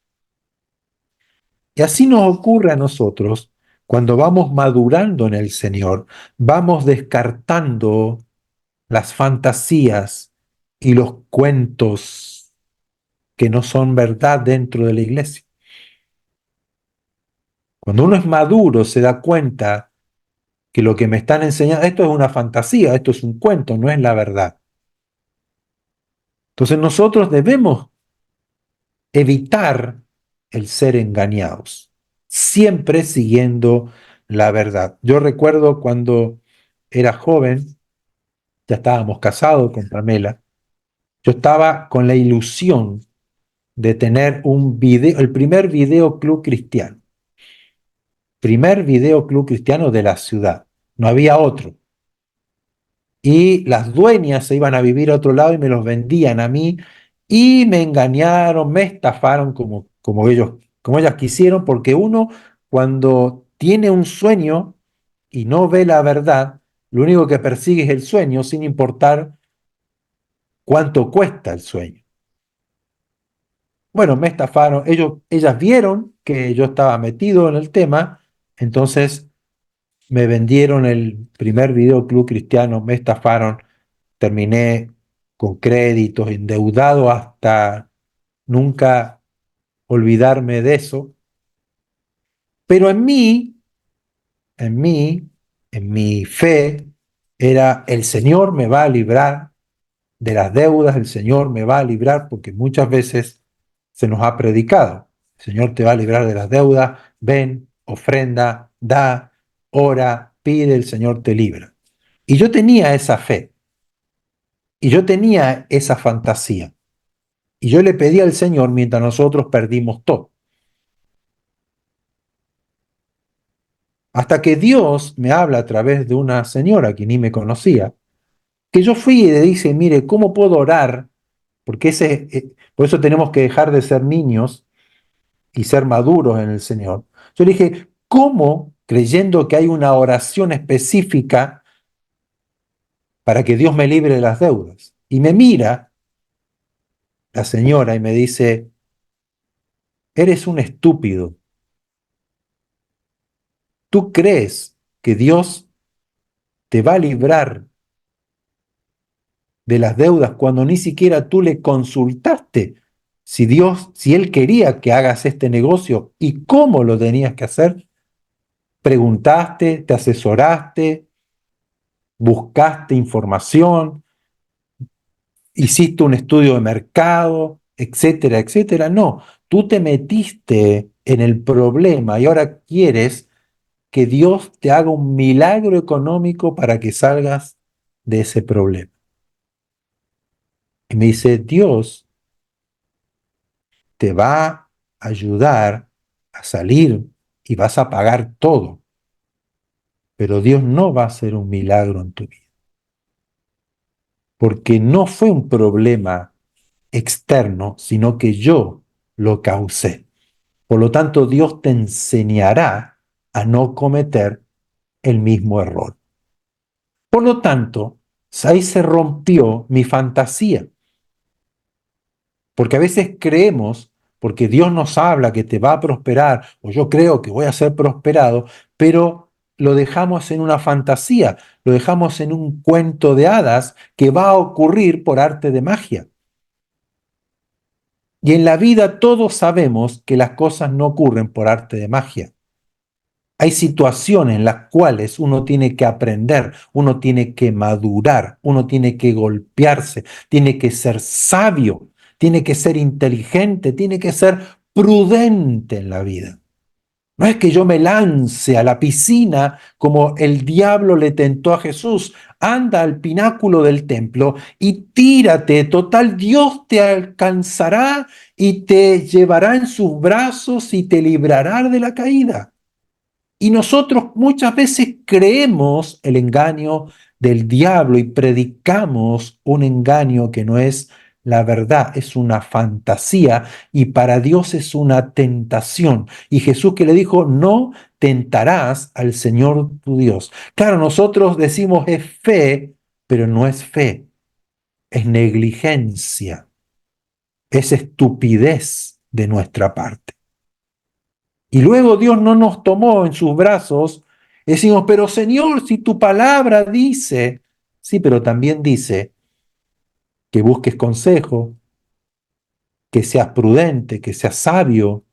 Y así nos ocurre a nosotros cuando vamos madurando en el Señor, vamos descartando las fantasías y los cuentos que no son verdad dentro de la iglesia. Cuando uno es maduro se da cuenta que lo que me están enseñando, esto es una fantasía, esto es un cuento, no es la verdad. Entonces nosotros debemos evitar el ser engañados, siempre siguiendo la verdad. Yo recuerdo cuando era joven, ya estábamos casados con Pamela, yo estaba con la ilusión de tener un video, el primer videoclub cristiano de la ciudad. No había otro. Y las dueñas se iban a vivir a otro lado y me los vendían a mí y me engañaron, me estafaron como ellas quisieron, porque uno cuando tiene un sueño y no ve la verdad, lo único que persigue es el sueño sin importar cuánto cuesta el sueño. Bueno, me estafaron, ellas vieron que yo estaba metido en el tema, entonces me vendieron el primer videoclub cristiano, me estafaron, terminé con créditos, endeudado hasta nunca olvidarme de eso. Pero en mí, en mi fe, era el Señor me va a librar de las deudas, el Señor me va a librar, porque muchas veces se nos ha predicado, el Señor te va a librar de las deudas, ven, ofrenda, da, ora, pide, el Señor te libra. Y yo tenía esa fe, y yo tenía esa fantasía, y yo le pedí al Señor mientras nosotros perdimos todo. Hasta que Dios me habla a través de una señora que ni me conocía, que yo fui y le dije, mire, ¿cómo puedo orar? Porque por eso tenemos que dejar de ser niños y ser maduros en el Señor. Yo le dije, ¿cómo, creyendo que hay una oración específica para que Dios me libre de las deudas? Y me mira la señora y me dice, eres un estúpido. ¿Tú crees que Dios te va a librar de las deudas cuando ni siquiera tú le consultaste si Él quería que hagas este negocio y cómo lo tenías que hacer? ¿Preguntaste, te asesoraste, buscaste información, hiciste un estudio de mercado, etcétera, etcétera? No, tú te metiste en el problema y ahora quieres que Dios te haga un milagro económico para que salgas de ese problema. Y me dice, Dios te va a ayudar a salir y vas a pagar todo, pero Dios no va a hacer un milagro en tu vida, porque no fue un problema externo, sino que yo lo causé. Por lo tanto, Dios te enseñará a no cometer el mismo error. Por lo tanto, ahí se rompió mi fantasía. Porque a veces creemos, porque Dios nos habla que te va a prosperar, o yo creo que voy a ser prosperado, pero lo dejamos en una fantasía, lo dejamos en un cuento de hadas que va a ocurrir por arte de magia. Y en la vida todos sabemos que las cosas no ocurren por arte de magia. Hay situaciones en las cuales uno tiene que aprender, uno tiene que madurar, uno tiene que golpearse, tiene que ser sabio, tiene que ser inteligente, tiene que ser prudente en la vida. No es que yo me lance a la piscina como el diablo le tentó a Jesús. Anda al pináculo del templo y tírate. Total, Dios te alcanzará y te llevará en sus brazos y te librará de la caída. Y nosotros muchas veces creemos el engaño del diablo y predicamos un engaño que no es la verdad, es una fantasía y para Dios es una tentación. Y Jesús que le dijo, no tentarás al Señor tu Dios. Claro, nosotros decimos es fe, pero no es fe, es negligencia, es estupidez de nuestra parte. Y luego Dios no nos tomó en sus brazos. Decimos, pero Señor, si tu palabra dice, sí, pero también dice que busques consejo, que seas prudente, que seas sabio,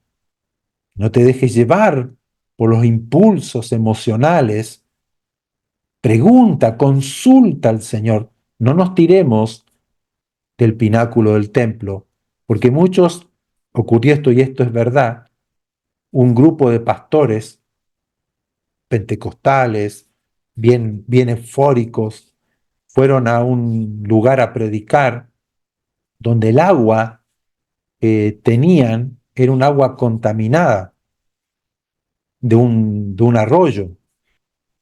no te dejes llevar por los impulsos emocionales. Pregunta, consulta al Señor. No nos tiremos del pináculo del templo, porque muchos ocurrió esto y esto es verdad, un grupo de pastores pentecostales, bien eufóricos, fueron a un lugar a predicar donde el agua que tenían era un agua contaminada de un arroyo.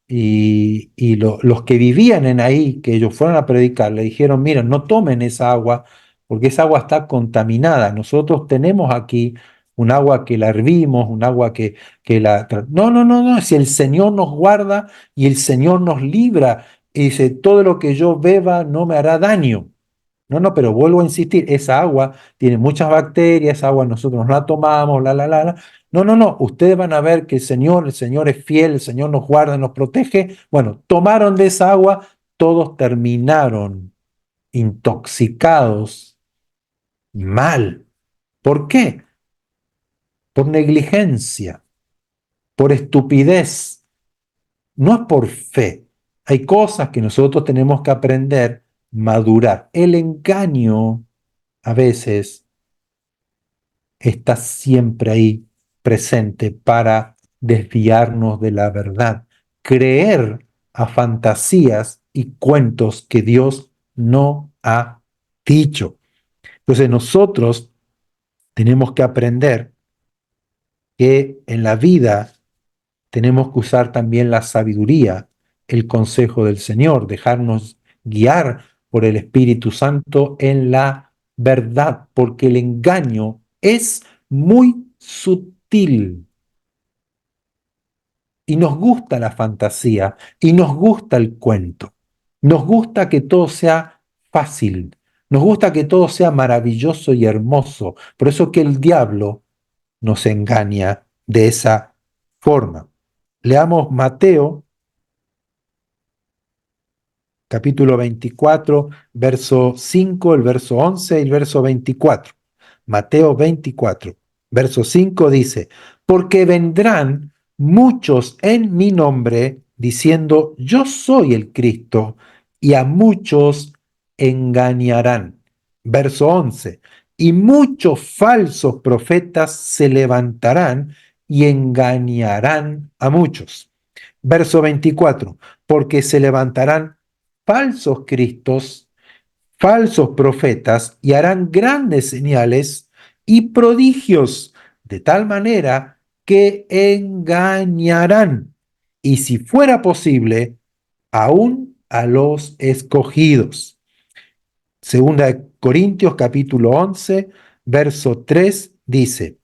Y los que vivían en ahí, que ellos fueron a predicar, le dijeron, miren, no tomen esa agua, porque esa agua está contaminada. Nosotros tenemos aquí un agua que la hervimos, un agua que la... No, no, no, no, si el Señor nos guarda y el Señor nos libra, y dice, todo lo que yo beba no me hará daño. No, no, pero vuelvo a insistir, esa agua tiene muchas bacterias, esa agua nosotros no la tomamos, la. No, no, no, ustedes van a ver que el Señor es fiel, el Señor nos guarda, nos protege. Bueno, tomaron de esa agua, todos terminaron intoxicados mal. ¿Por qué? Por negligencia, por estupidez, no es por fe. Hay cosas que nosotros tenemos que aprender, madurar. El engaño a veces está siempre ahí presente para desviarnos de la verdad, creer a fantasías y cuentos que Dios no ha dicho. Entonces nosotros tenemos que aprender que en la vida tenemos que usar también la sabiduría, el consejo del Señor, dejarnos guiar por el Espíritu Santo en la verdad, porque el engaño es muy sutil y nos gusta la fantasía y nos gusta el cuento. Nos gusta que todo sea fácil, nos gusta que todo sea maravilloso y hermoso. Por eso que el diablo nos engaña de esa forma. Leamos Mateo capítulo 24, verso 5, el verso 11 y el verso 24. Mateo 24, verso 5 dice, porque vendrán muchos en mi nombre diciendo, yo soy el Cristo, y a muchos engañarán. Verso 11, y muchos falsos profetas se levantarán y engañarán a muchos. Verso 24, porque se levantarán falsos cristos, falsos profetas, y harán grandes señales y prodigios, de tal manera que engañarán, y si fuera posible, aún a los escogidos. Segunda de Corintios capítulo 11, verso 3 dice,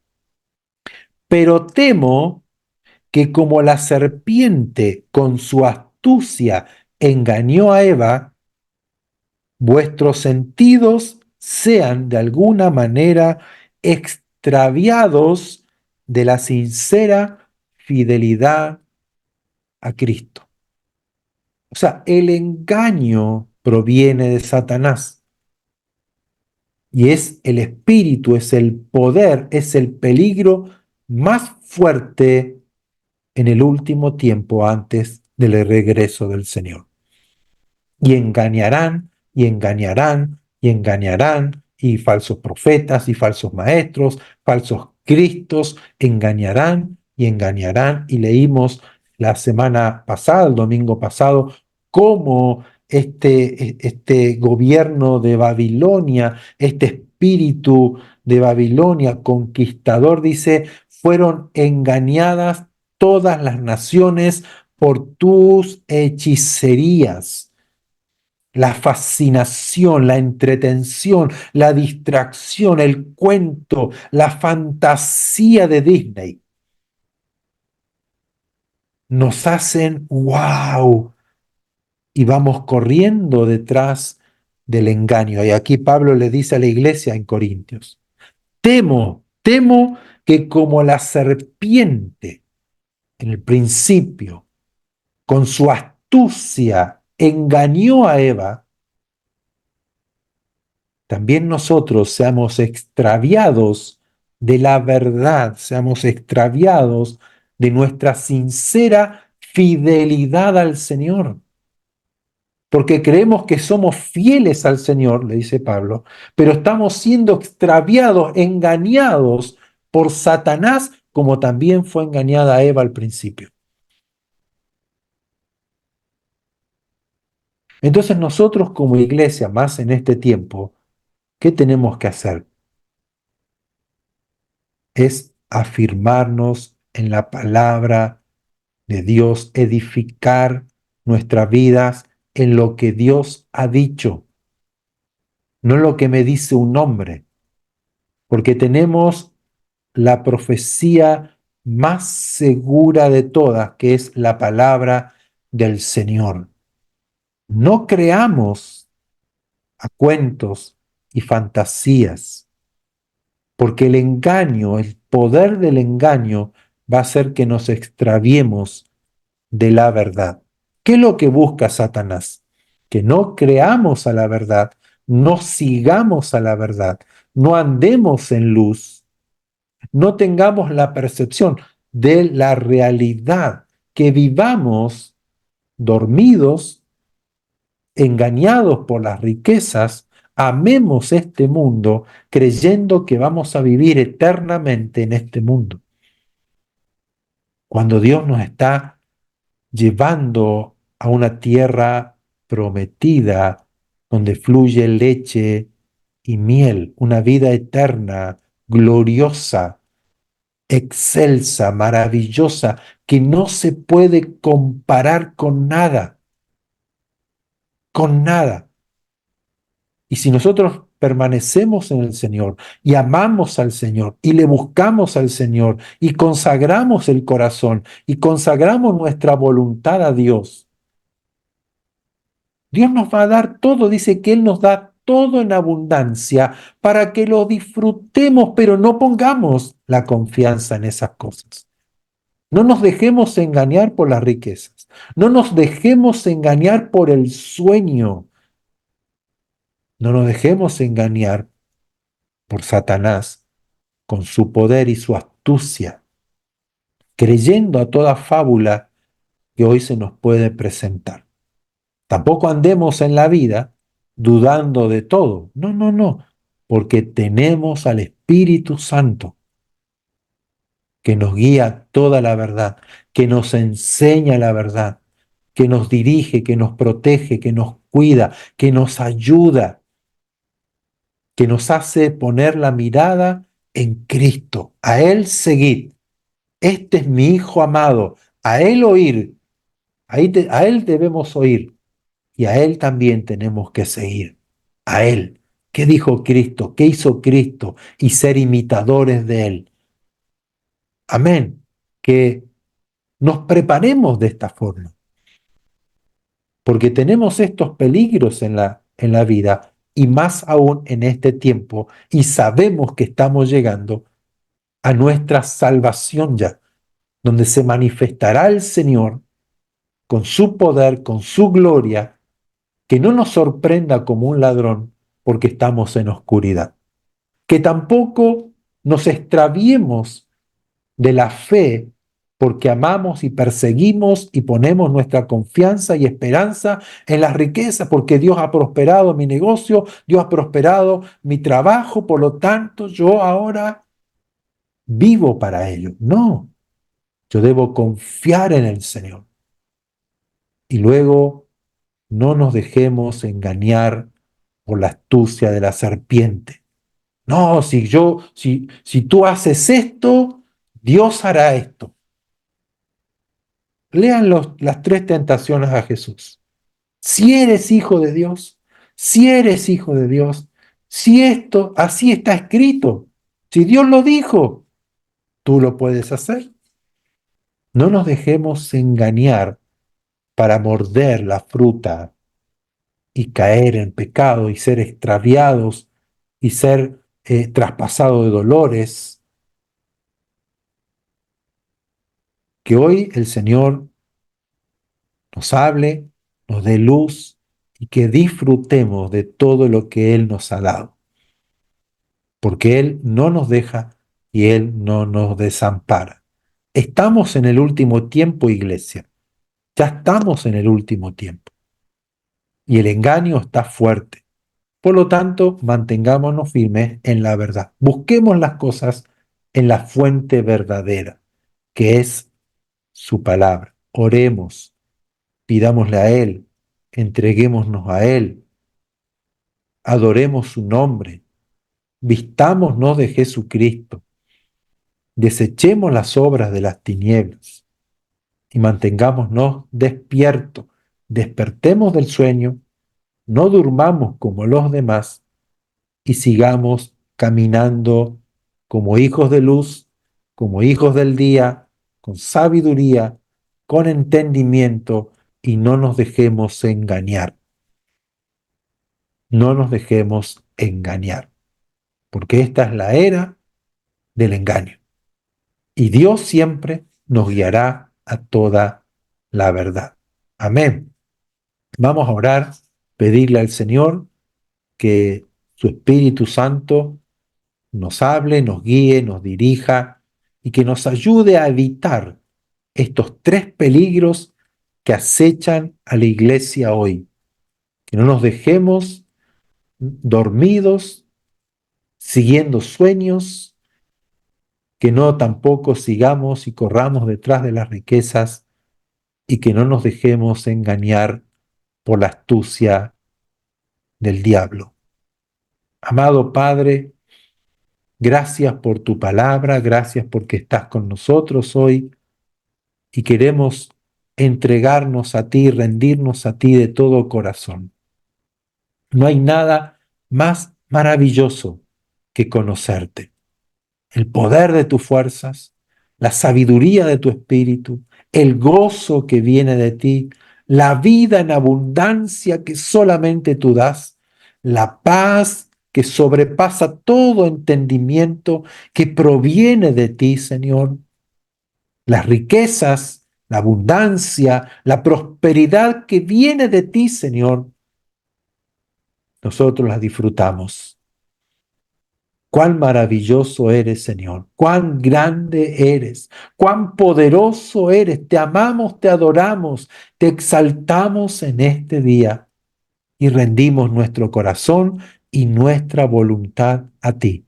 pero temo que como la serpiente con su astucia engañó a Eva, vuestros sentidos sean de alguna manera extraviados de la sincera fidelidad a Cristo. O sea, el engaño proviene de Satanás y es el espíritu, es el poder, es el peligro más fuerte en el último tiempo antes del regreso del Señor. Y engañarán, y engañarán, y engañarán, y falsos profetas, y falsos maestros, falsos cristos, engañarán, y engañarán. Y leímos la semana pasada, el domingo pasado, cómo este gobierno de Babilonia, este espíritu de Babilonia conquistador, dice, fueron engañadas todas las naciones por tus hechicerías. La fascinación, la entretención, la distracción, el cuento, la fantasía de Disney nos hacen wow y vamos corriendo detrás del engaño. Y aquí Pablo le dice a la iglesia en Corintios, temo que como la serpiente en el principio, con su astucia, engañó a Eva, también nosotros seamos extraviados de la verdad, seamos extraviados de nuestra sincera fidelidad al Señor. porque creemos que somos fieles al Señor, le dice Pablo, pero estamos siendo extraviados, engañados por Satanás, como también fue engañada Eva al principio. Entonces nosotros como iglesia, más en este tiempo, ¿qué tenemos que hacer? Es afirmarnos en la palabra de Dios, edificar nuestras vidas en lo que Dios ha dicho, no en lo que me dice un hombre, porque tenemos la profecía más segura de todas, que es la palabra del Señor. No creamos a cuentos y fantasías, porque el engaño, el poder del engaño, va a hacer que nos extraviemos de la verdad. ¿Qué es lo que busca Satanás? Que no creamos a la verdad, no sigamos a la verdad, no andemos en luz, no tengamos la percepción de la realidad, que vivamos dormidos, engañados por las riquezas, amemos este mundo creyendo que vamos a vivir eternamente en este mundo, cuando Dios nos está llevando a una tierra prometida donde fluye leche y miel, una vida eterna, gloriosa, excelsa, maravillosa, que no se puede comparar con nada, con nada. Y si nosotros permanecemos en el Señor y amamos al Señor y le buscamos al Señor y consagramos el corazón y consagramos nuestra voluntad a Dios, Dios nos va a dar todo, dice que Él nos da todo en abundancia para que lo disfrutemos, pero no pongamos la confianza en esas cosas. No nos dejemos engañar por las riquezas, no nos dejemos engañar por el sueño, no nos dejemos engañar por Satanás con su poder y su astucia, creyendo a toda fábula que hoy se nos puede presentar. Tampoco andemos en la vida dudando de todo. No, no, no, porque tenemos al Espíritu Santo que nos guía toda la verdad, que nos enseña la verdad, que nos dirige, que nos protege, que nos cuida, que nos ayuda, que nos hace poner la mirada en Cristo. A Él seguid. Este es mi Hijo amado. A Él oír. A Él debemos oír. Y a Él también tenemos que seguir. A Él. ¿Qué dijo Cristo? ¿Qué hizo Cristo? Y ser imitadores de Él. Amén. Que nos preparemos de esta forma. Porque tenemos estos peligros en la vida y más aún en este tiempo. Y sabemos que estamos llegando a nuestra salvación ya, donde se manifestará el Señor con su poder, con su gloria, que no nos sorprenda como un ladrón porque estamos en oscuridad. Que tampoco nos extraviemos de la fe porque amamos y perseguimos y ponemos nuestra confianza y esperanza en las riquezas, porque Dios ha prosperado mi negocio, Dios ha prosperado mi trabajo, por lo tanto yo ahora vivo para ello. No, yo debo confiar en el Señor. Y luego no nos dejemos engañar por la astucia de la serpiente. No, si tú haces esto, Dios hará esto. Lean las tres tentaciones a Jesús. Si eres hijo de Dios, si eres hijo de Dios, si esto así está escrito, si Dios lo dijo, tú lo puedes hacer. No nos dejemos engañar para morder la fruta y caer en pecado y ser extraviados y ser traspasados de dolores. Que hoy el Señor nos hable, nos dé luz y que disfrutemos de todo lo que Él nos ha dado. Porque Él no nos deja y Él no nos desampara. Estamos en el último tiempo, iglesia. Ya estamos en el último tiempo. y el engaño está fuerte. Por lo tanto, mantengámonos firmes en la verdad. Busquemos las cosas en la fuente verdadera, que es su palabra. Oremos, pidámosle a Él, entreguémonos a Él, adoremos su nombre, vistámonos de Jesucristo, desechemos las obras de las tinieblas y mantengámonos despiertos. Despertemos del sueño, no durmamos como los demás y sigamos caminando como hijos de luz, como hijos del día, con sabiduría, con entendimiento, y no nos dejemos engañar. No nos dejemos engañar, porque esta es la era del engaño. Y Dios siempre nos guiará a toda la verdad. Amén. Vamos a orar, pedirle al Señor que su Espíritu Santo nos hable, nos guíe, nos dirija y que nos ayude a evitar estos tres peligros que acechan a la iglesia hoy. Que no nos dejemos dormidos, siguiendo sueños, que no tampoco sigamos y corramos detrás de las riquezas y que no nos dejemos engañar por la astucia del diablo. Amado Padre, gracias por tu palabra, gracias porque estás con nosotros hoy y queremos entregarnos a ti, rendirnos a ti de todo corazón. No hay nada más maravilloso que conocerte. El poder de tus fuerzas, la sabiduría de tu espíritu, el gozo que viene de ti, la vida en abundancia que solamente tú das, la paz que sobrepasa todo entendimiento que proviene de ti, Señor, las riquezas, la abundancia, la prosperidad que viene de ti, Señor, nosotros las disfrutamos. Cuán maravilloso eres, Señor, cuán grande eres, cuán poderoso eres. Te amamos, te adoramos, te exaltamos en este día y rendimos nuestro corazón y nuestra voluntad a ti.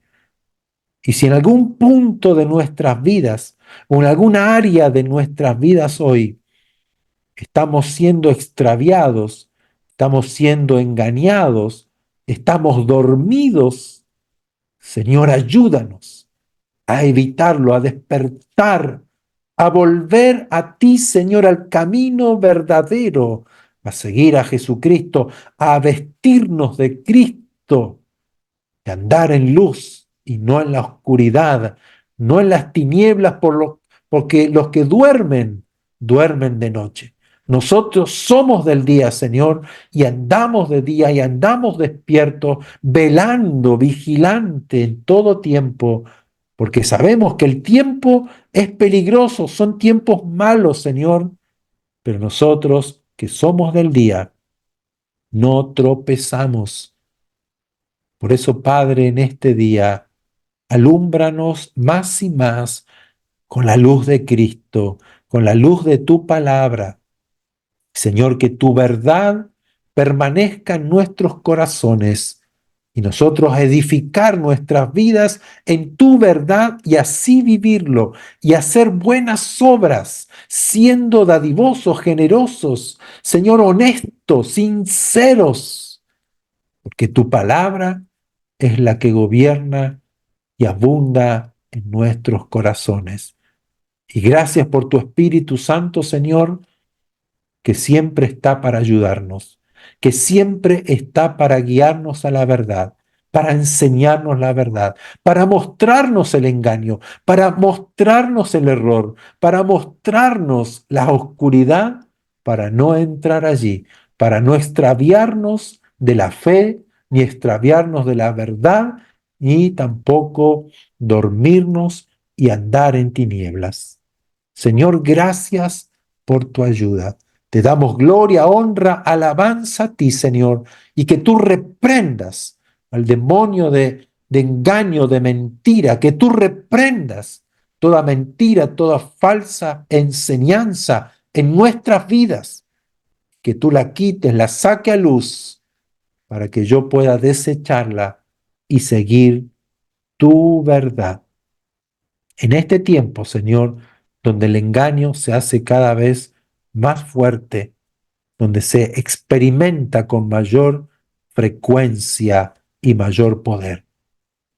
Y si en algún punto de nuestras vidas o en alguna área de nuestras vidas hoy estamos siendo extraviados, estamos siendo engañados, estamos dormidos, Señor, ayúdanos a evitarlo, a despertar, a volver a ti, Señor, al camino verdadero, a seguir a Jesucristo, a vestirnos de Cristo, de andar en luz y no en la oscuridad, no en las tinieblas, porque los que duermen, duermen de noche. Nosotros somos del día, Señor, y andamos de día y andamos despiertos, velando, vigilante en todo tiempo, porque sabemos que el tiempo es peligroso, son tiempos malos, Señor, pero nosotros que somos del día, no tropezamos. Por eso, Padre, en este día, alúmbranos más y más con la luz de Cristo, con la luz de tu palabra. Señor, que tu verdad permanezca en nuestros corazones y nosotros edificar nuestras vidas en tu verdad y así vivirlo y hacer buenas obras, siendo dadivosos, generosos, Señor, honestos, sinceros, porque tu palabra es la que gobierna y abunda en nuestros corazones. Y gracias por tu Espíritu Santo, Señor, que siempre está para ayudarnos, que siempre está para guiarnos a la verdad, para enseñarnos la verdad, para mostrarnos el engaño, para mostrarnos el error, para mostrarnos la oscuridad, para no entrar allí, para no extraviarnos de la fe, ni extraviarnos de la verdad, ni tampoco dormirnos y andar en tinieblas. Señor, gracias por tu ayuda. Te damos gloria, honra, alabanza a ti, Señor, y que tú reprendas al demonio de engaño, de mentira, que tú reprendas toda mentira, toda falsa enseñanza en nuestras vidas que tú la quites, la saque a luz, para que yo pueda desecharla y seguir tu verdad. En este tiempo, Señor, donde el engaño se hace cada vez más fuerte, donde se experimenta con mayor frecuencia y mayor poder.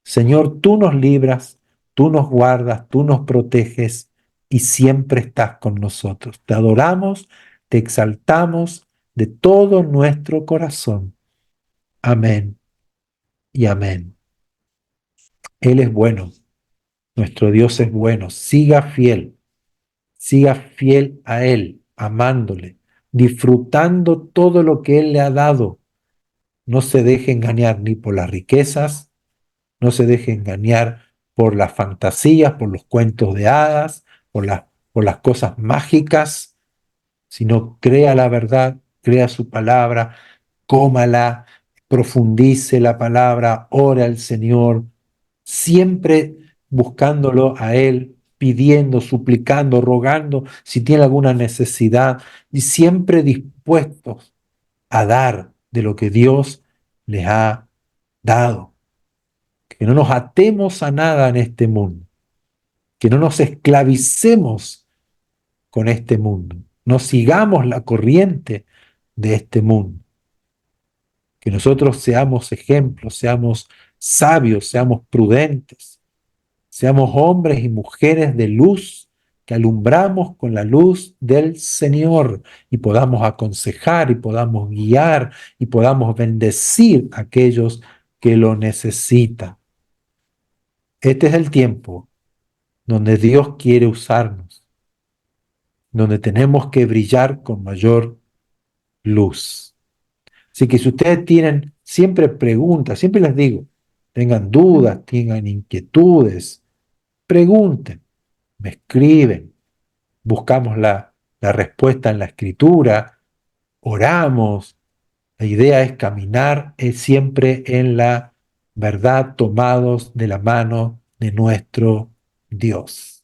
Señor, tú nos libras, tú nos guardas, tú nos proteges y siempre estás con nosotros. Te adoramos, te exaltamos de todo nuestro corazón. Amén y amén. Él es bueno, nuestro Dios es bueno. Siga fiel a Él, amándole, disfrutando todo lo que Él le ha dado. No se deje engañar ni por las riquezas, no se deje engañar por las fantasías, por los cuentos de hadas, por las cosas mágicas, sino crea la verdad, crea su palabra, cómala, profundice la palabra, ora al Señor, siempre buscándolo a Él, pidiendo, suplicando, rogando si tiene alguna necesidad y siempre dispuestos a dar de lo que Dios les ha dado. Que no nos atemos a nada en este mundo, que no nos esclavicemos con este mundo, no sigamos la corriente de este mundo, que nosotros seamos ejemplos, seamos sabios, seamos prudentes, seamos hombres y mujeres de luz, que alumbramos con la luz del Señor y podamos aconsejar y podamos guiar y podamos bendecir a aquellos que lo necesitan. Este es el tiempo donde Dios quiere usarnos, donde tenemos que brillar con mayor luz. Así que si ustedes tienen siempre preguntas, siempre les digo, tengan dudas, tengan inquietudes, pregunten, me escriben, buscamos la respuesta en la escritura, oramos. La idea es caminar siempre en la verdad, tomados de la mano de nuestro Dios.